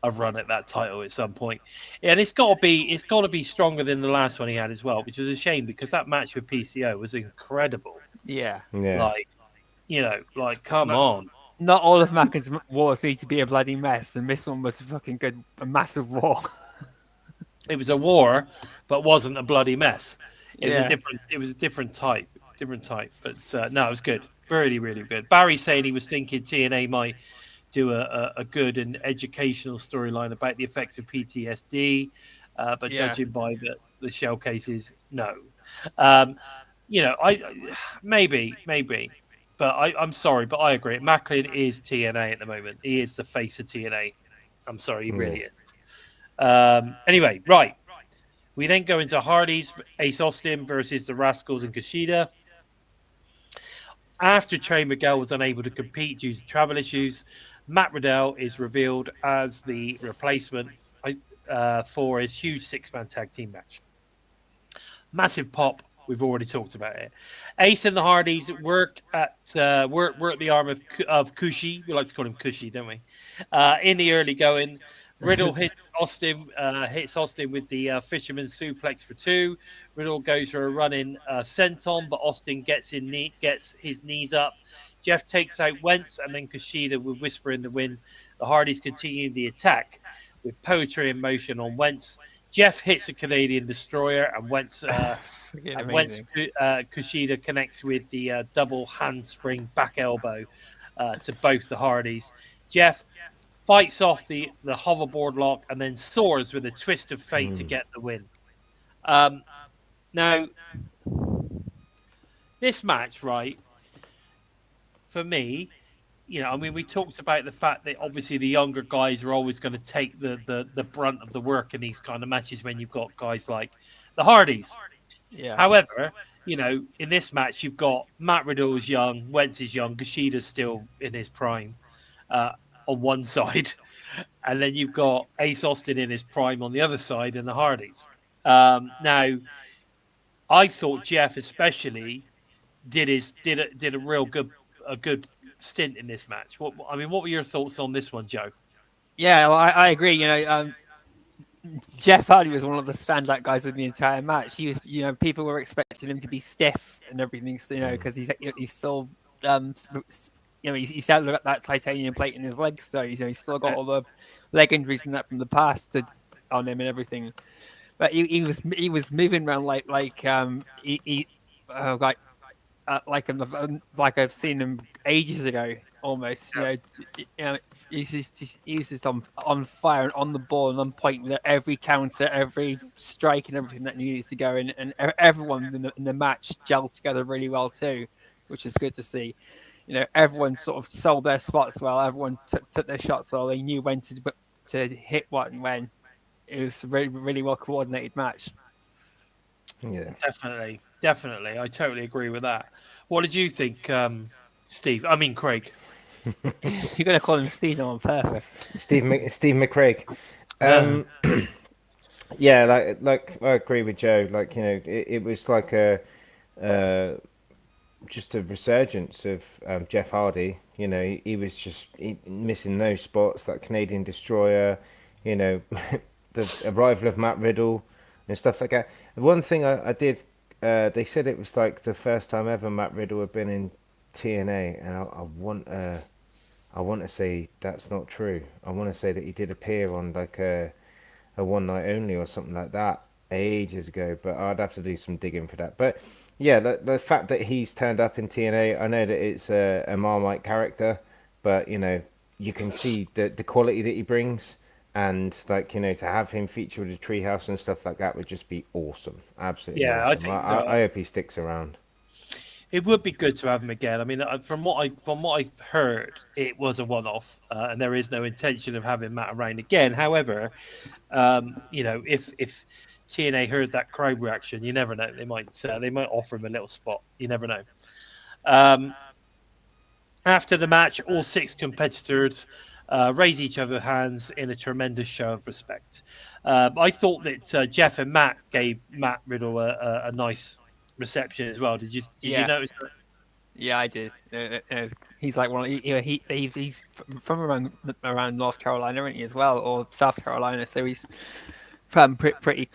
a run at that title at some point. And it's got to be stronger than the last one he had as well, which was a shame because that match with PCO was incredible. Yeah. Come on. not all of Maclin's wars need to be a bloody mess, and this one was fucking good, a massive war. It was a war, but wasn't a bloody mess. It was a Yeah. different. It was a different type. Different type. But no, it was good. Really, really good. Barry saying he was thinking TNA might do a good and educational storyline about the effects of PTSD, but Yeah. judging by the shell cases, no. Um, I maybe, but I'm sorry, but I agree. Maclin is TNA at the moment. He is the face of TNA. I'm sorry, he really is. Anyway, right. We then go into Hardy's Ace Austin versus the Rascals and Kushida. After Trey Miguel was unable to compete due to travel issues, Matt Riddle is revealed as the replacement for his huge six-man tag team match. Massive pop. We've already talked about it. Ace and the Hardys work the arm of Kushi. We like to call him Kushi, don't we? In the early going, Riddle hits Austin with the fisherman suplex for 2. Riddle goes for a running senton, but Austin gets his knees up. Jeff takes out Wentz, and then Kushida will whisper in the wind. The Hardys continue the attack with poetry in motion on Wentz. Jeff hits a Canadian Destroyer, and Wentz Kushida connects with the double handspring back elbow to both the Hardys. Jeff fights off the hoverboard lock and then soars with a twist of fate to get the win. Now, this match, right, for me, we talked about the fact that obviously the younger guys are always going to take the brunt of the work in these kind of matches when you've got guys like the Hardys. Yeah. However, in this match, you've got Matt Riddle's young, Wentz is young, Kushida's still in his prime on one side, and then you've got Ace Austin in his prime on the other side, and the Hardys. Now, I thought Jeff especially did a real good stint in this match. What were your thoughts on this one, Joe? Yeah, well, I agree. Jeff Hardy was one of the standout guys in the entire match. He was, people were expecting him to be stiff and everything, because he's still, he's still got that titanium plate in his leg, so he's still got all the leg injuries and that from the past on him and everything. But he was moving around like I've seen him ages ago, almost. He's just on fire and on the ball and on point with every counter, every strike, and everything that needs to go in. And everyone in the match gelled together really well too, which is good to see. Everyone sort of sold their spots well. Everyone took their shots well. They knew when to hit what and when. It was a really, really well coordinated match. Yeah, definitely. I totally agree with that. What did you think, Steve? I mean, Craig. You're going to call him Steve on purpose. Steve McCraig. Yeah, like I agree with Joe. It was like just a resurgence of Jeff Hardy. He was just missing no spots. That Canadian Destroyer. The arrival of Matt Riddle and stuff like that. One thing I did, they said it was like the first time ever Matt Riddle had been in TNA, and I want to say that's not true. I want to say that he did appear on like a one night only or something like that ages ago, but I'd have to do some digging for that. But yeah, the fact that he's turned up in TNA, I know that it's a Marmite character, but you can see the quality that he brings. And to have him feature with the treehouse and stuff like that would just be awesome. Absolutely awesome. I think so. I hope he sticks around. It would be good to have him again. I mean, from what I heard, it was a one-off, and there is no intention of having Matt around again. However, if TNA heard that crowd reaction, you never know. They might offer him a little spot. You never know. After the match, all 6 competitors raise each other's hands in a tremendous show of respect. I thought that Jeff and Matt gave Matt Riddle a nice reception as well. Did you notice that? Yeah, I did. He's like he's from around North Carolina, isn't he, as well, or South Carolina? So he's from pretty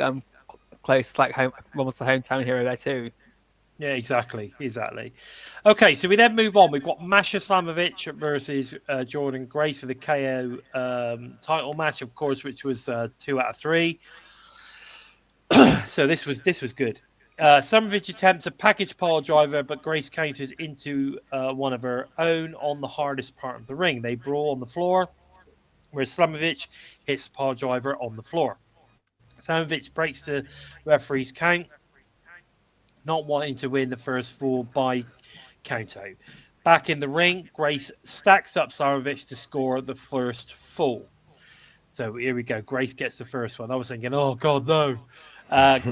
close, like almost a hometown hero there too. Yeah, exactly. Okay, so we then move on. We've got Masha Slamovich versus Jordan Grace for the KO title match, of course, which was 2 out of 3. So this was good. Slamovich attempts a package pile driver, but Grace counters into one of her own on the hardest part of the ring. They brawl on the floor, where Slamovich hits the pile driver on the floor. Slamovich breaks the referee's count, not wanting to win the first fall by count out. Back in the ring, Grace stacks up Slamovich to score the first fall. So here we go. Grace gets the first one. I was thinking, oh, God, no.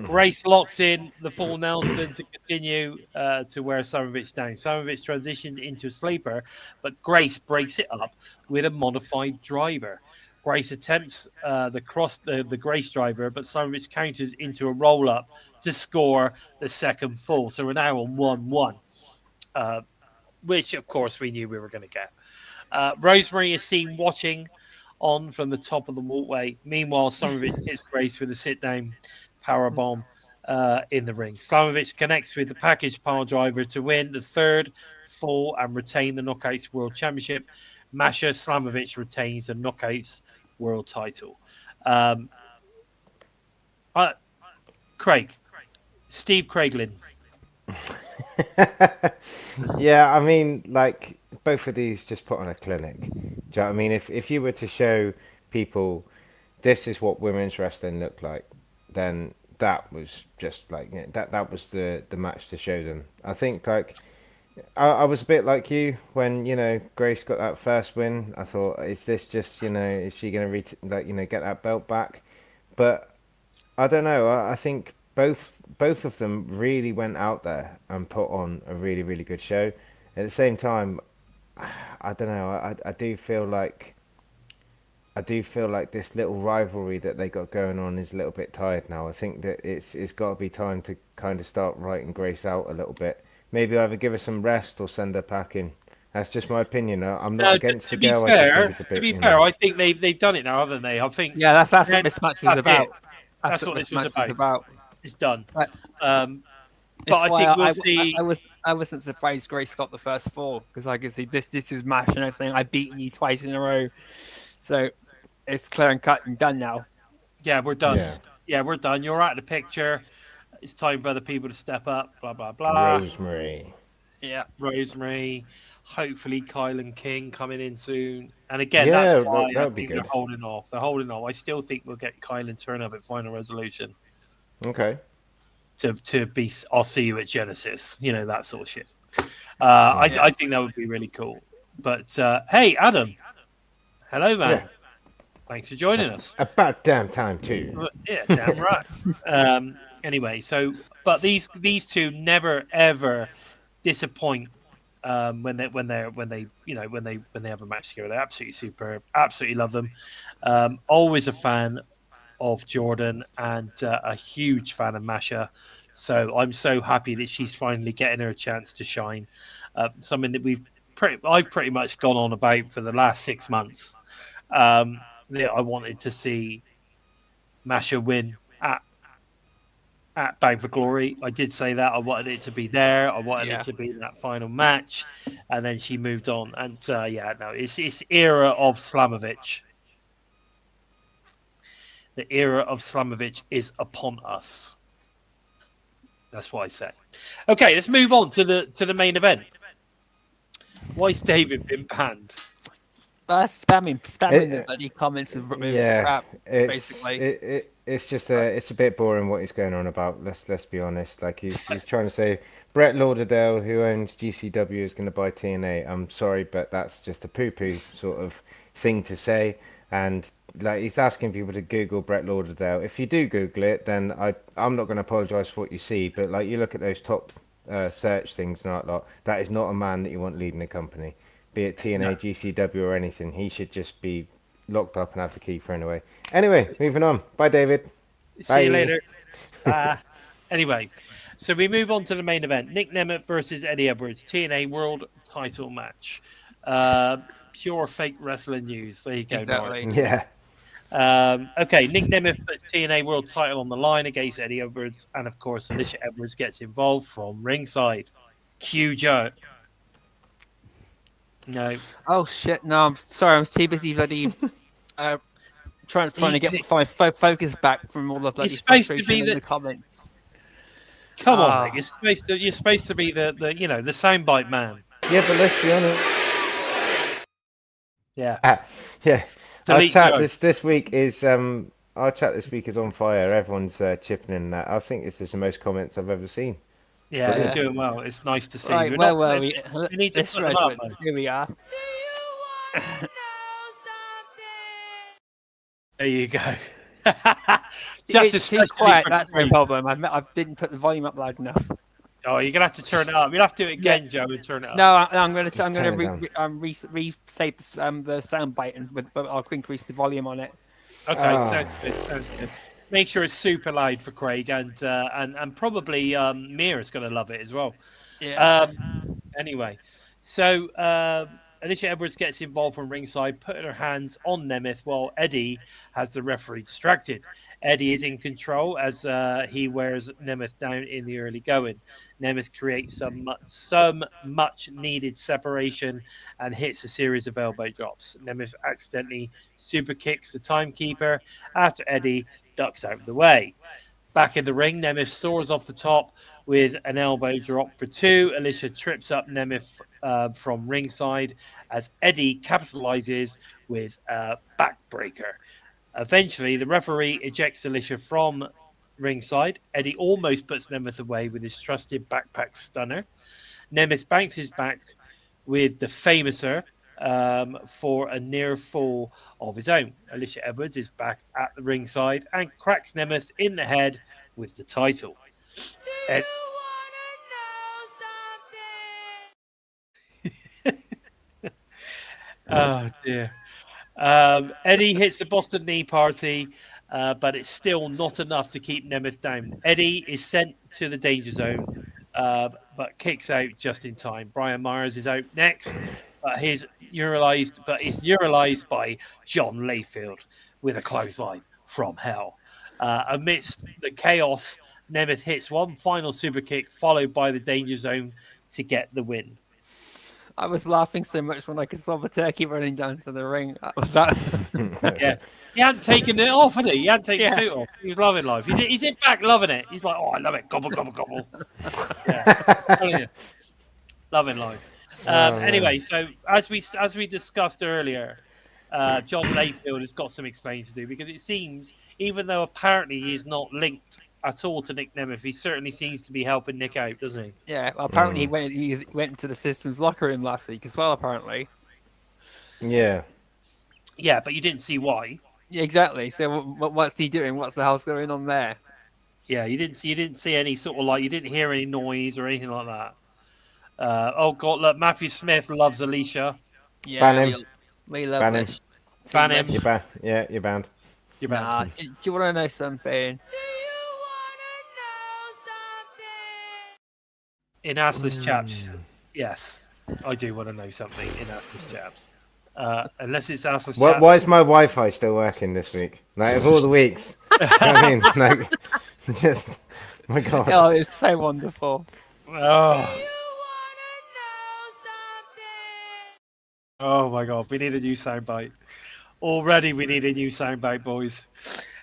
Grace locks in the full Nelson to continue to wear Slamovich down. Slamovich transitions into a sleeper, but Grace breaks it up with a modified driver. Grace attempts the Grace driver, but Slamovich counters into a roll-up to score the second fall. So we're now on 1-1, which, of course, we knew we were going to get. Rosemary is seen watching on from the top of the walkway. Meanwhile, Slamovich hits Grace with a sit-down powerbomb in the ring. Slamovich connects with the package pile driver to win the third fall and retain the Knockouts World Championship. Masha Slamovich retains the Knockouts World title. Steve Craiglin. Yeah, I mean, like, both of these just put on a clinic. Do you know what I mean? If you were to show people this is what women's wrestling looked like, then that was just like, you know, that was the match to show them. I think, like, I was a bit like you when, you know, Grace got that first win. I thought, is this just, you know, is she going to get that belt back? But I don't know. I think both of them really went out there and put on a really, really good show. At the same time, I don't know. I do feel like this little rivalry that they got going on is a little bit tired now. I think that it's got to be time to kind of start writing Grace out a little bit. Maybe either give her some rest or send her packing. That's just my opinion. I'm not against the girl. I just think it's a bit. To be fair, I think they've done it now, haven't they? I think. Yeah, that's what this match was about. That's what this match was about. It's done. But I think we'll see. I wasn't surprised Grace got the first fall because I could see this is match and everything. I've beaten you twice in a row, so it's clear and cut and done now. Yeah, we're done. Yeah, we're done. You're out of the picture. It's time for other people to step up. Blah blah blah. Rosemary. Yeah, Rosemary. Hopefully, Kyle and King coming in soon. And again, that's why I think they're holding off. They're holding off. I still think we'll get Kyle and turn up at Final Resolution. Okay. To be, I'll see you at Genesis. You know, that sort of shit. I think that would be really cool. But hey, Adam. Hello, man. Yeah. Thanks for joining us. About damn time too. Yeah, damn right. Anyway, so but these two never ever disappoint when they have a match together. They're absolutely superb. Absolutely love them. Always a fan of Jordan and a huge fan of Masha. So I'm so happy that she's finally getting her chance to shine. Something that I've pretty much gone on about for the last 6 months. That I wanted to see Masha win at Bound for Glory. I did say that. I wanted it to be there. I wanted it to be in that final match. And then she moved on. And it's era of Slamovich. The era of Slamovich is upon us. That's what I say. Okay, let's move on to the main event. Why's David been banned? Spamming the bloody comments of crap, basically. It's a bit boring what he's going on about. Let's be honest. Like he's trying to say Brett Lauderdale, who owns GCW, is going to buy TNA. I'm sorry, but that's just a poo-poo sort of thing to say. And like he's asking people to Google Brett Lauderdale. If you do Google it, then I'm not going to apologise for what you see. But like you look at those top search things and that is not a man that you want leading a company, be it TNA, GCW or anything. He should just be locked up and have the key thrown away. Anyway, moving on. Bye, David. See you later. Anyway, so we move on to the main event. Nick Nemeth versus Eddie Edwards, TNA World Title match. Pure fake wrestling news. There you go. Exactly. Mark. Yeah. Okay, Nick Nemeth puts TNA World Title on the line against Eddie Edwards, and of course, Alicia Edwards gets involved from ringside. Cue Joe. No, Oh shit! No, I'm sorry. I was too busy bloody trying to get my focus back from all the bloody You're supposed to frustration be in the. the comments. Come on, mate. You're supposed to be the the soundbite man. Yeah, but let's be honest. Yeah. Yeah, our Delete chat Joe. this week is our chat this week is on fire. Everyone's chipping in that. I think this is the most comments I've ever seen. Yeah, brilliant. you're doing well. It's nice to see. Right, We're where not- were we? We need to This put them up, Redwoods. though. Here we are. There you go. It's too quiet. That's my problem. I didn't put the volume up loud enough. Oh, you're gonna have to turn it up. You'll have to do it again, Joe, and turn it up. No, I'm going to turn it down. resave the sound bite and I'll increase the volume on it. Okay, sounds good. Sounds good. Make sure it's super loud for Craig, and probably Mira's gonna love it as well. Yeah. Anyway, so Alicia Edwards gets involved from ringside, putting her hands on Nemeth while Eddie has the referee distracted. Eddie is in control as he wears Nemeth down in the early going. Nemeth creates some much needed separation and hits a series of elbow drops. Nemeth accidentally super kicks the timekeeper after Eddie ducks out of the way. Back in the ring, Nemeth soars off the top with an elbow drop for 2. Alicia trips up Nemeth from ringside as Eddie capitalizes with a backbreaker. Eventually, the referee ejects Alicia from ringside. Eddie almost puts Nemeth away with his trusted backpack stunner. Nemeth bounces back with the Famouser for a near fall of his own. Alicia Edwards is back at the ringside and cracks Nemeth in the head with the title. Oh dear. Eddie hits the Boston Knee Party, but it's still not enough to keep Nemeth down. Eddie is sent to the danger zone, but kicks out just in time. Brian Myers is out next, but he's neuralized by John Layfield with a clothesline from hell. Amidst the chaos, Nemeth hits one final super kick, followed by the danger zone to get the win. I was laughing so much when I saw the turkey running down to the ring. That Yeah, he hadn't taken it off, had he? He hadn't taken the suit off. He was loving life. He's in back loving it. He's like, oh, I love it. Gobble, gobble, gobble. Yeah, loving life. Anyway, so as we discussed earlier, John Layfield has got some explaining to do because it seems, even though apparently he's not linked at all to Nick Nemeth, he certainly seems to be helping Nick out, doesn't he? Yeah, well, apparently he went into the system's locker room last week as well, apparently. Yeah. Yeah, but you didn't see why. Yeah, exactly. So what's he doing? What's the hell's going on there? Yeah, you didn't see any sort of you didn't hear any noise or anything like that. Oh God, look, Matthew Smith loves Alicia. Yeah, Ban him. we love Ban him. this. Ban him. You're banned. Yeah, you're banned. You're banned. Do you want to know something? In Assless Chaps, yes, I do want to know something in Assless Chaps. Unless it's Assless Chaps. Why is my Wi-Fi still working this week? Like, of all the weeks. You know what I mean? Like, just, my God. Oh, it's so wonderful. Oh my God, we need a new soundbite. Already we need a new soundbite, boys.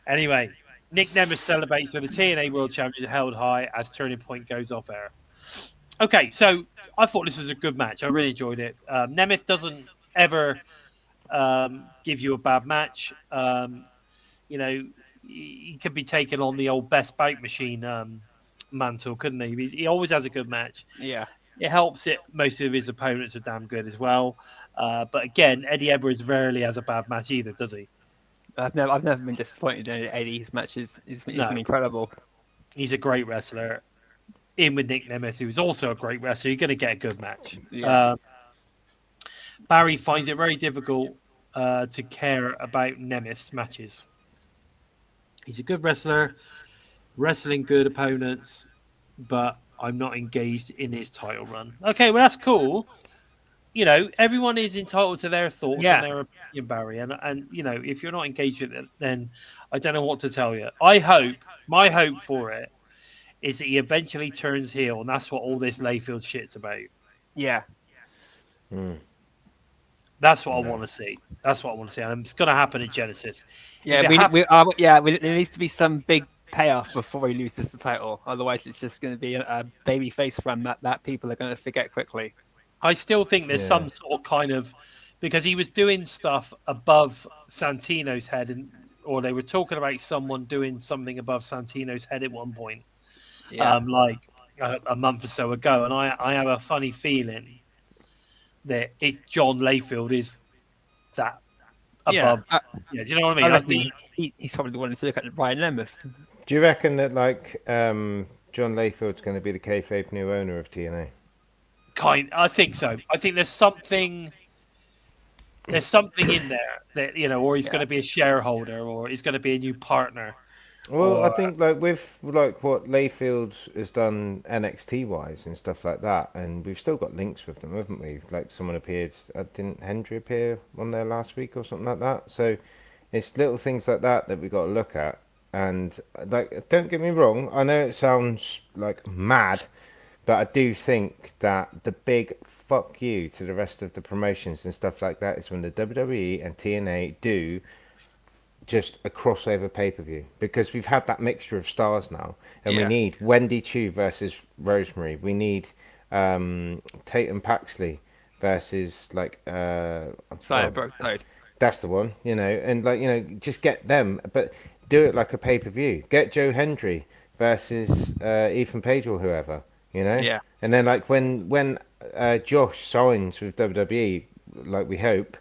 Anyway, Nick Nemeth celebrates when the TNA World Championship held high as Turning Point goes off air. Okay, so I thought this was a good match. I really enjoyed it. Nemeth doesn't ever give you a bad match. You know, he could be taken on the old best bout machine mantle, couldn't he? He always has a good match. Yeah. It helps it. Most of his opponents are damn good as well. But again, Eddie Edwards rarely has a bad match either, does he? I've never been disappointed in Eddie's matches. He's been incredible. He's a great wrestler. In with Nick Nemeth, who's also a great wrestler, you're going to get a good match. Yeah. Barry finds it very difficult to care about Nemeth's matches. He's a good wrestler, wrestling good opponents, but I'm not engaged in his title run. Okay, well, that's cool. everyone is entitled to their thoughts Yeah. and their opinion, Barry. And if you're not engaged with it, then I don't know what to tell you. My hope for it is that he eventually turns heel, and that's what all this Layfield shit's about. Yeah. That's what I want to see. That's what I want to see, and it's going to happen in Genesis. Yeah, If it there needs to be some big payoff before he loses the title. Otherwise, it's just going to be a baby face run that people are going to forget quickly. I still think there's some sort of kind of, because he was doing stuff above Santino's head, or they were talking about someone doing something above Santino's head at one point, like a month or so ago, and I have a funny feeling that John Layfield is that above. Do you know what I mean? He's probably the one to look at Ryan Nemeth. Do you reckon that John Layfield's going to be the kayfabe new owner of TNA? I think so. I think there's something in there that or he's going to be a shareholder, or he's going to be a new partner. Well, I think with what Layfield has done NXT wise and stuff like that, and we've still got links with them, haven't we? Like someone appeared, didn't Hendry appear on there last week or something like that? So it's little things like that we got to look at. And don't get me wrong, I know it sounds like mad, but I do think that the big fuck you to the rest of the promotions and stuff like that is when the WWE and TNA do just a crossover pay-per-view, because we've had that mixture of stars now, and we need Wendy Chu versus Rosemary. We need Tatum Paxley versus Brookeside. That's the one, and just get them, but do it like a pay-per-view. Get Joe Hendry versus Ethan Page or whoever, Yeah. And then when Josh signs with WWE, like we hope,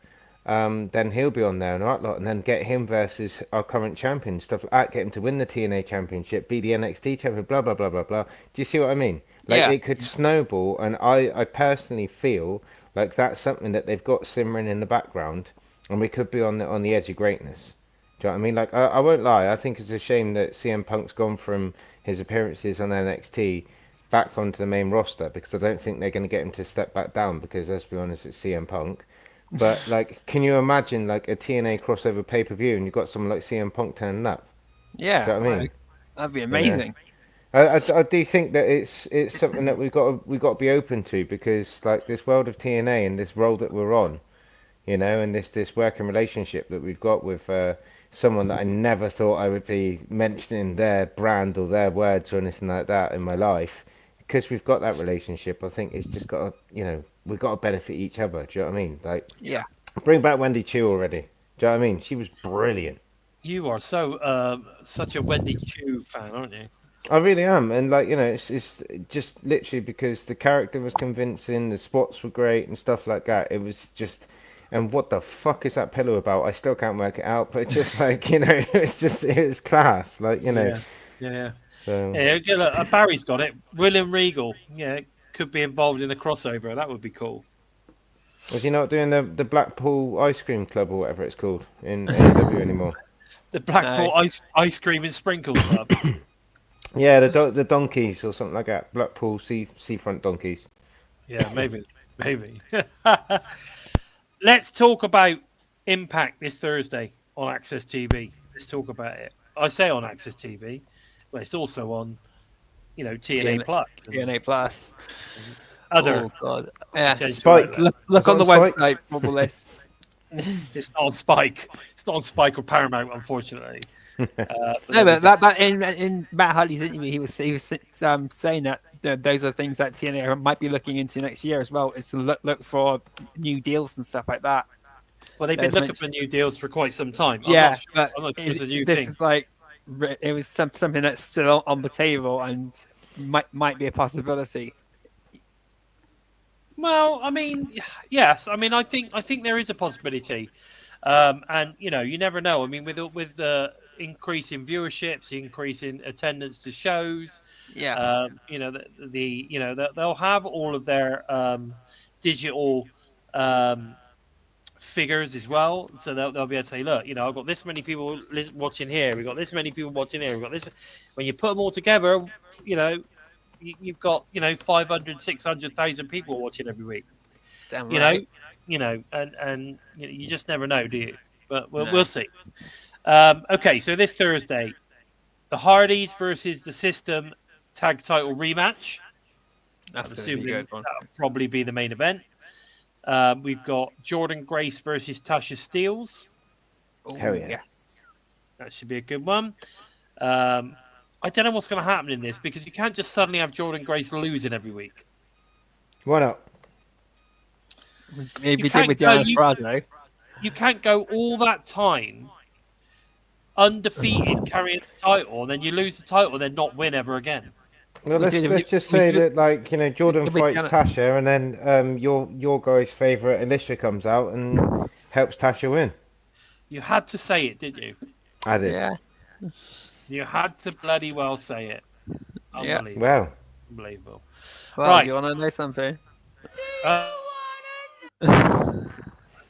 then he'll be on there and all that lot, and then get him versus our current champion, stuff like that, get him to win the TNA championship, be the NXT champion, blah blah blah blah blah. Do you see what I mean? It could snowball, and I personally feel like that's something that they've got simmering in the background, and we could be on the edge of greatness. Do you know what I mean? I won't lie, I think it's a shame that CM Punk's gone from his appearances on NXT back onto the main roster, because I don't think they're going to get him to step back down, because let's be honest, it's CM Punk. But can you imagine a TNA crossover pay-per-view and you've got someone like CM Punk turning up? Yeah, do you know what I mean? That'd be amazing. I do think that it's something that we've got to be open to, because this world of TNA and this role that we're on, and this working relationship that we've got with someone that I never thought I would be mentioning their brand or their words or anything like that in my life, because we've got that relationship. I think it's just got to, we've got to benefit each other. Do you know what I mean? Bring back Wendy Chu already. Do you know what I mean? She was brilliant. You are such a Wendy Chu fan, aren't you? I really am, and it's just literally because the character was convincing, the spots were great and stuff like that. It was just, and what the fuck is that pillow about? I still can't work it out, but just it was class, Yeah. So look, Barry's got it. William Regal, could be involved in a crossover. That would be cool. Was he not doing the Blackpool Ice Cream Club or whatever it's called in AEW anymore? The Blackpool ice cream and sprinkles club. Yeah, the donkeys or something like that. Blackpool seafront donkeys. Yeah, maybe. Let's talk about Impact this Thursday on Access TV. Let's talk about it. I say on Access TV, but it's also on, TNA Plus. TNA Plus. Other. Oh God. Yeah. Spike. Look on the website for the list. It's not on Spike. It's not on Spike or Paramount, unfortunately. No, but that in Matt Hardy's interview, he was saying that those are things that TNA might be looking into next year as well. Is to look for new deals and stuff like that. Well, they've been looking for new deals for quite some time. I'm not sure it's a new thing. This is it was something that's still on the table and might be a possibility. Well, I mean, yes. I mean, I think there is a possibility, and you never know. I mean, with the increase in viewerships, increase in attendance to shows, they'll have all of their digital figures as well, so they'll be able to say, look, I've got this many people watching here, we've got this many people watching here, we've got this. When you put them all together, you've got 500, 600,000 people watching every week. Damn You right. know, and you just never know, do you? But No. we'll see. Okay, so this Thursday, the Hardys versus the System tag title rematch. That's I'm going to be a assuming good one. that'll probably be the main event. We've got Jordan Grace versus Tasha Steeles. Oh, Hell yeah. yes. That should be a good one. I don't know what's going to happen in this because you can't just suddenly have Jordan Grace losing every week. Why not? Maybe did can't with go- Diana Perazo. You can't go all that time undefeated carrying the title and then you lose the title and then not win ever again. Well, We did- let's just we say did- that, like, you know, Jordan did with fights Diana- Tasha, and then your guy's favorite Alicia comes out and helps Tasha win. You had to say it, didn't you? I did. Yeah. You had to bloody well say it. Yeah. Unbelievable. Well, Unbelievable. Well, Right. do you want to know something?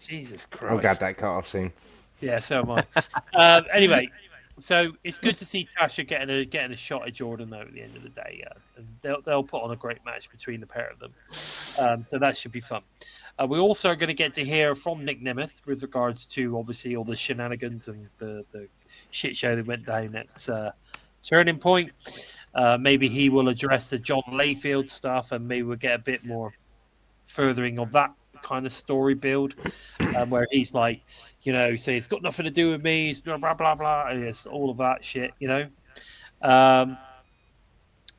Jesus I'm Christ. glad that cut off soon. Yeah, so am I. Anyway, so it's good to see Tasha getting a shot at Jordan though. At the end of the day, and they'll put on a great match between the pair of them. So that should be fun. We also are going to get to hear from Nick Nemeth with regards to obviously all the shenanigans and the shit show that went down at Turning Point. Maybe he will address the John Layfield stuff, and maybe we'll get a bit more furthering of that kind of story build, where he's like, you know, say it's got nothing to do with me, it's blah blah blah blah, and it's all of that shit, you know.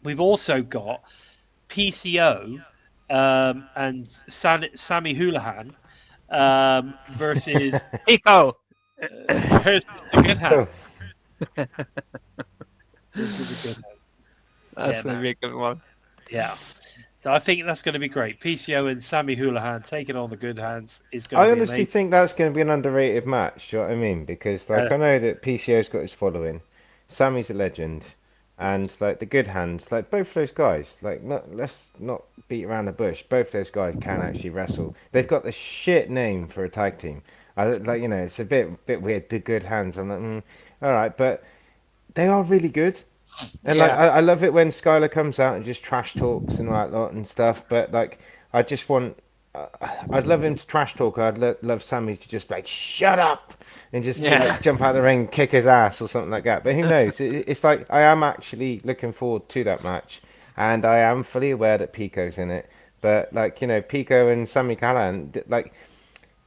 We've also got PCO and Sammy Houlihan versus Pico. versus the Good Hand. Versus the Good Hand. That's Yeah, going to man. be a good one. Yeah. So I think that's going to be great. PCO and Sammy Houlihan taking on the Good Hands is going I to be honestly amazing. think that's going to be an underrated match. Do you know what I mean? Because like I know that PCO's got his following, Sammy's a legend, and like the Good Hands, like both those guys, like let's not beat around the bush. Both those guys can actually wrestle. They've got the shit name for a tag team. Like, you know, it's a bit weird. The Good Hands. I'm like, all right, but they are really good. And like Yeah. I love it when Skyler comes out and just trash talks and all that lot and stuff. But like I just want, I'd love him to trash talk. I'd love Sammy to just be like shut up and just Yeah. like, jump out of the ring, kick his ass or something like that. But who knows? It's like I am actually looking forward to that match, and I am fully aware that Pico's in it. But like, you know, Pico and Sammy Callahan, like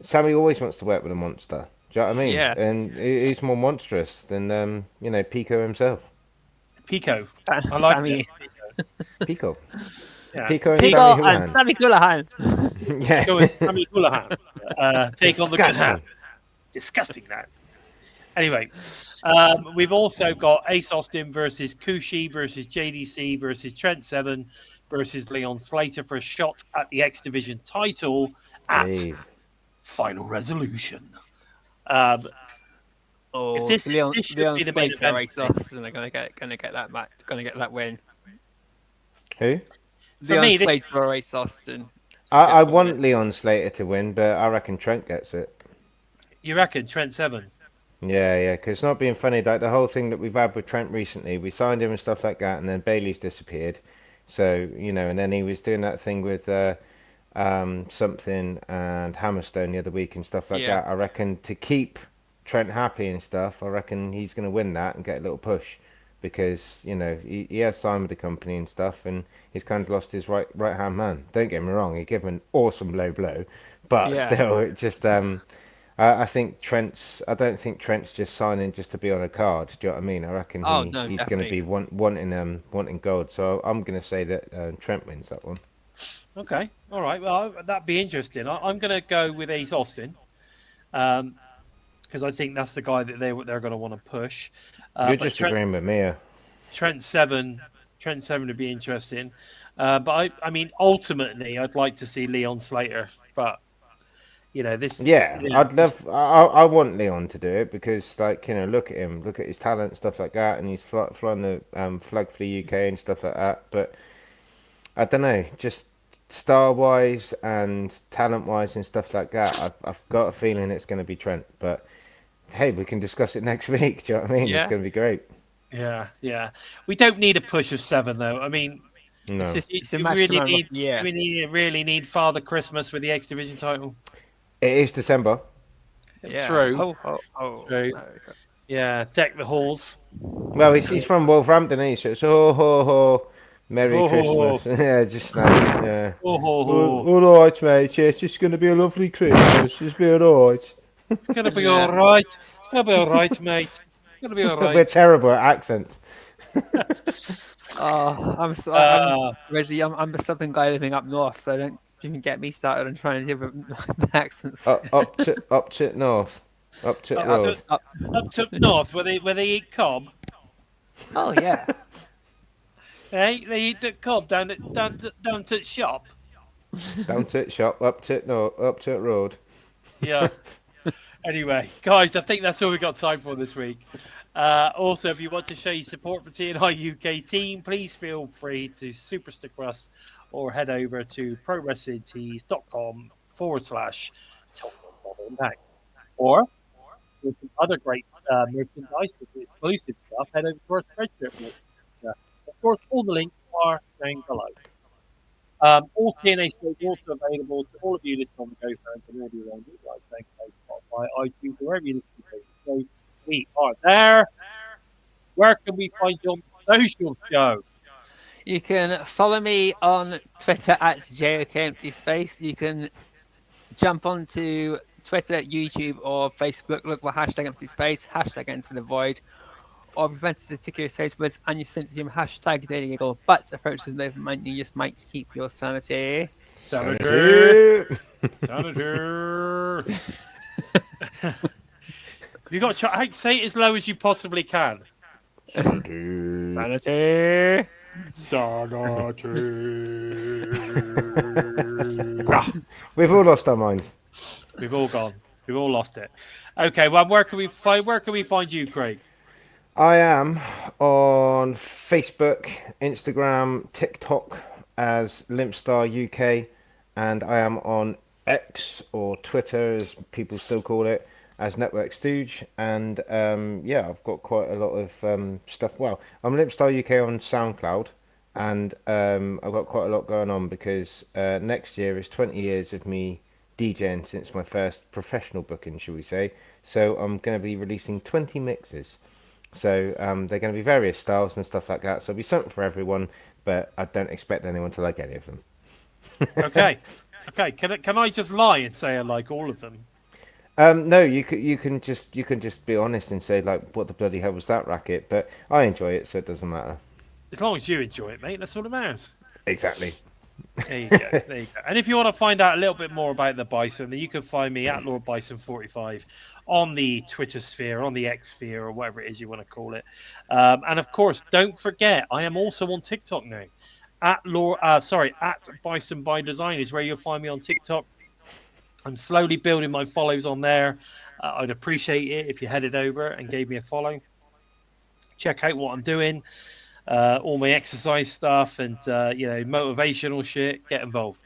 Sammy always wants to work with a monster. Do you know what I mean? Yeah. And he's more monstrous than you know, Pico himself. Pico. I like Sammy. it. Pico. Yeah. Pico and Pico Sammy and Houlihan. Sammy Houlihan. Yeah. Pico and Sammy Houlihan take on the Good Disgusting. Hand. Disgusting that. Anyway, we've also got Ace Austin versus Kushi versus JDC versus Trent Seven versus Leon Slater for a shot at the X Division title at Jeez. Final Resolution. If Oh, this Leon should be the main Slater, event, Ace Austin are going to get that match, going to get that win. Who? Leon me, this- Slater or Ace Austin. I want Leon Slater to win, but I reckon Trent gets it. you reckon Trent Seven? Yeah, because not being funny, like the whole thing that we've had with Trent recently, we signed him and stuff like that, and then Bailey's disappeared. So, you know, and then he was doing that thing with something and Hammerstone the other week and stuff like Yeah. that. I reckon to keep Trent happy and stuff, I reckon he's going to win that and get a little push because, you know, he has signed with the company and stuff, and he's kind of lost his right hand man. Don't get me wrong, he gave him an awesome low blow, but Yeah. still, it just I think I don't think Trent's just signing just to be on a card. Do you know what I mean? I reckon Oh, no, he's going to be wanting gold. So I'm going to say that Trent wins that one. Okay, all right. Well, that'd be interesting. I'm going to go with Ace Austin because I think that's the guy that they're going to want to push. You're but just agreeing with me. Trent Seven would be interesting. But I mean, ultimately, I'd like to see Leon Slater. But you know, this. Yeah, you know, I'd love. I want Leon to do it because, like, you know, look at him, look at his talent, stuff like that, and he's flying the flag for the UK and stuff like that. But I don't know, just star-wise and talent-wise and stuff like that. I've got a feeling it's going to be Trent. But hey, we can discuss it next week. Do you know what I mean? Yeah. It's going to be great. Yeah. We don't need a push of 7 though. I mean, No. It's a You match really surround need, of the year. really need Father Christmas with the X Division title. It is December. Yeah. True. Ho, ho, ho. True. Merry Christmas. Yeah, deck the halls. Well, he's from Wolverhampton, isn't he? So it's ho ho ho, Merry Ho, ho, ho. Christmas. Yeah, just nice. Yeah. Oh, ho, ho. All right, mate. Yeah, it's just going to be a lovely Christmas. Just be all right. It's gonna be Yeah. all right. It's gonna be all right, mate. It's gonna be all We're right. terrible at accents. Oh, Uh, Reggie. I'm a southern guy living up north, so don't even get me started on trying to do accents. Up to north, up to Up road. up to north where they eat cob. Oh yeah. Hey, they eat the cob down to the shop. Down to shop, up to no, up to road. Yeah. Anyway, guys, I think that's all we've got time for this week. Also, if you want to show your support for TNI UK team, please feel free to super sticker us or head over to prowrestlingtees.com/total impact. Or with some other great merchandise with exclusive stuff, head over to our spreadshirt. Of course, all the links are down below. All TNA shows are also available to all of you listening on the Go Fans and audio only, like SoundCloud, Spotify, iTunes, wherever you listen to shows. We are there. Where can we find you on the socials, Joe? You can follow me on Twitter at JOKEmptyspace. You can jump onto Twitter, YouTube, or Facebook. Look for #EmptySpace, #Enter the Void, or prevent the ticket words and your sense of humor, #Daily Eagle. But approach the movement, you just might keep your sanity. Senator. Senator. You got to say it as low as you possibly can. Sanity. We've all lost our minds. We've all gone. We've all lost it. Okay, well, where can we find you, Craig? I am on Facebook, Instagram, TikTok as LimpstarUK, and I am on X or Twitter, as people still call it, as Network Stooge. And yeah, I've got quite a lot of stuff. Well, I'm LimpstarUK on SoundCloud, and I've got quite a lot going on because next year is 20 years of me DJing since my first professional booking, shall we say. So I'm going to be releasing 20 mixes. So they're going to be various styles and stuff like that. So it'll be something for everyone, but I don't expect anyone to like any of them. Okay. Okay. Can I just lie and say I like all of them? No, you can just be honest and say like, what the bloody hell was that racket? But I enjoy it, so it doesn't matter. As long as you enjoy it, mate, that's all that matters. Exactly. There you go. There you go. And if you want to find out a little bit more about the Bison, then you can find me at Lord Bison 45 on the Twitter sphere, on the X sphere, or whatever it is you want to call it. And of course, don't forget, I am also on TikTok now. At Bison by Design is where you'll find me on TikTok. I'm slowly building my follows on there. I'd appreciate it if you headed over and gave me a follow. Check out what I'm doing. All my exercise stuff and motivational shit. Get involved.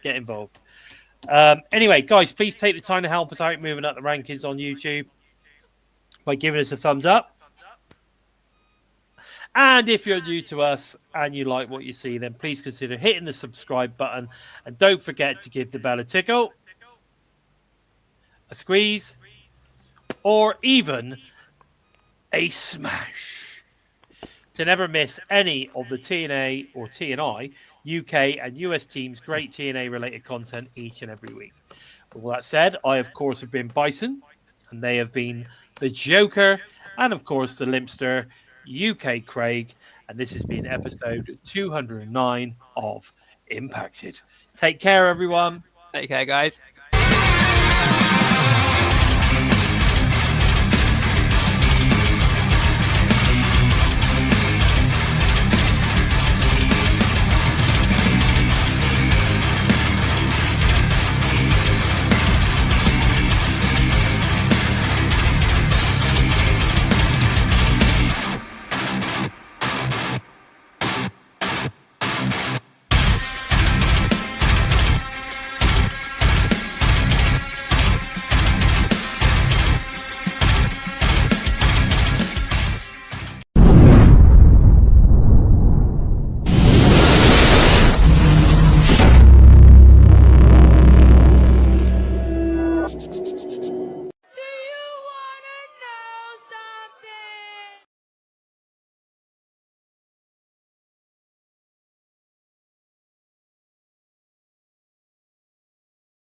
Anyway, guys, please take the time to help us out moving up the rankings on YouTube by giving us a thumbs up. And if you're new to us and you like what you see, then please consider hitting the subscribe button, and don't forget to give the bell a tickle, a squeeze, or even a smash, to never miss any of the TNA or TNI UK and US teams' great TNA related content each and every week. With all that said, I of course have been Bison, and they have been the Joker, and of course the Limpster UK Craig, and this has been episode 209 of Impacted. Take care, everyone. Take care, guys.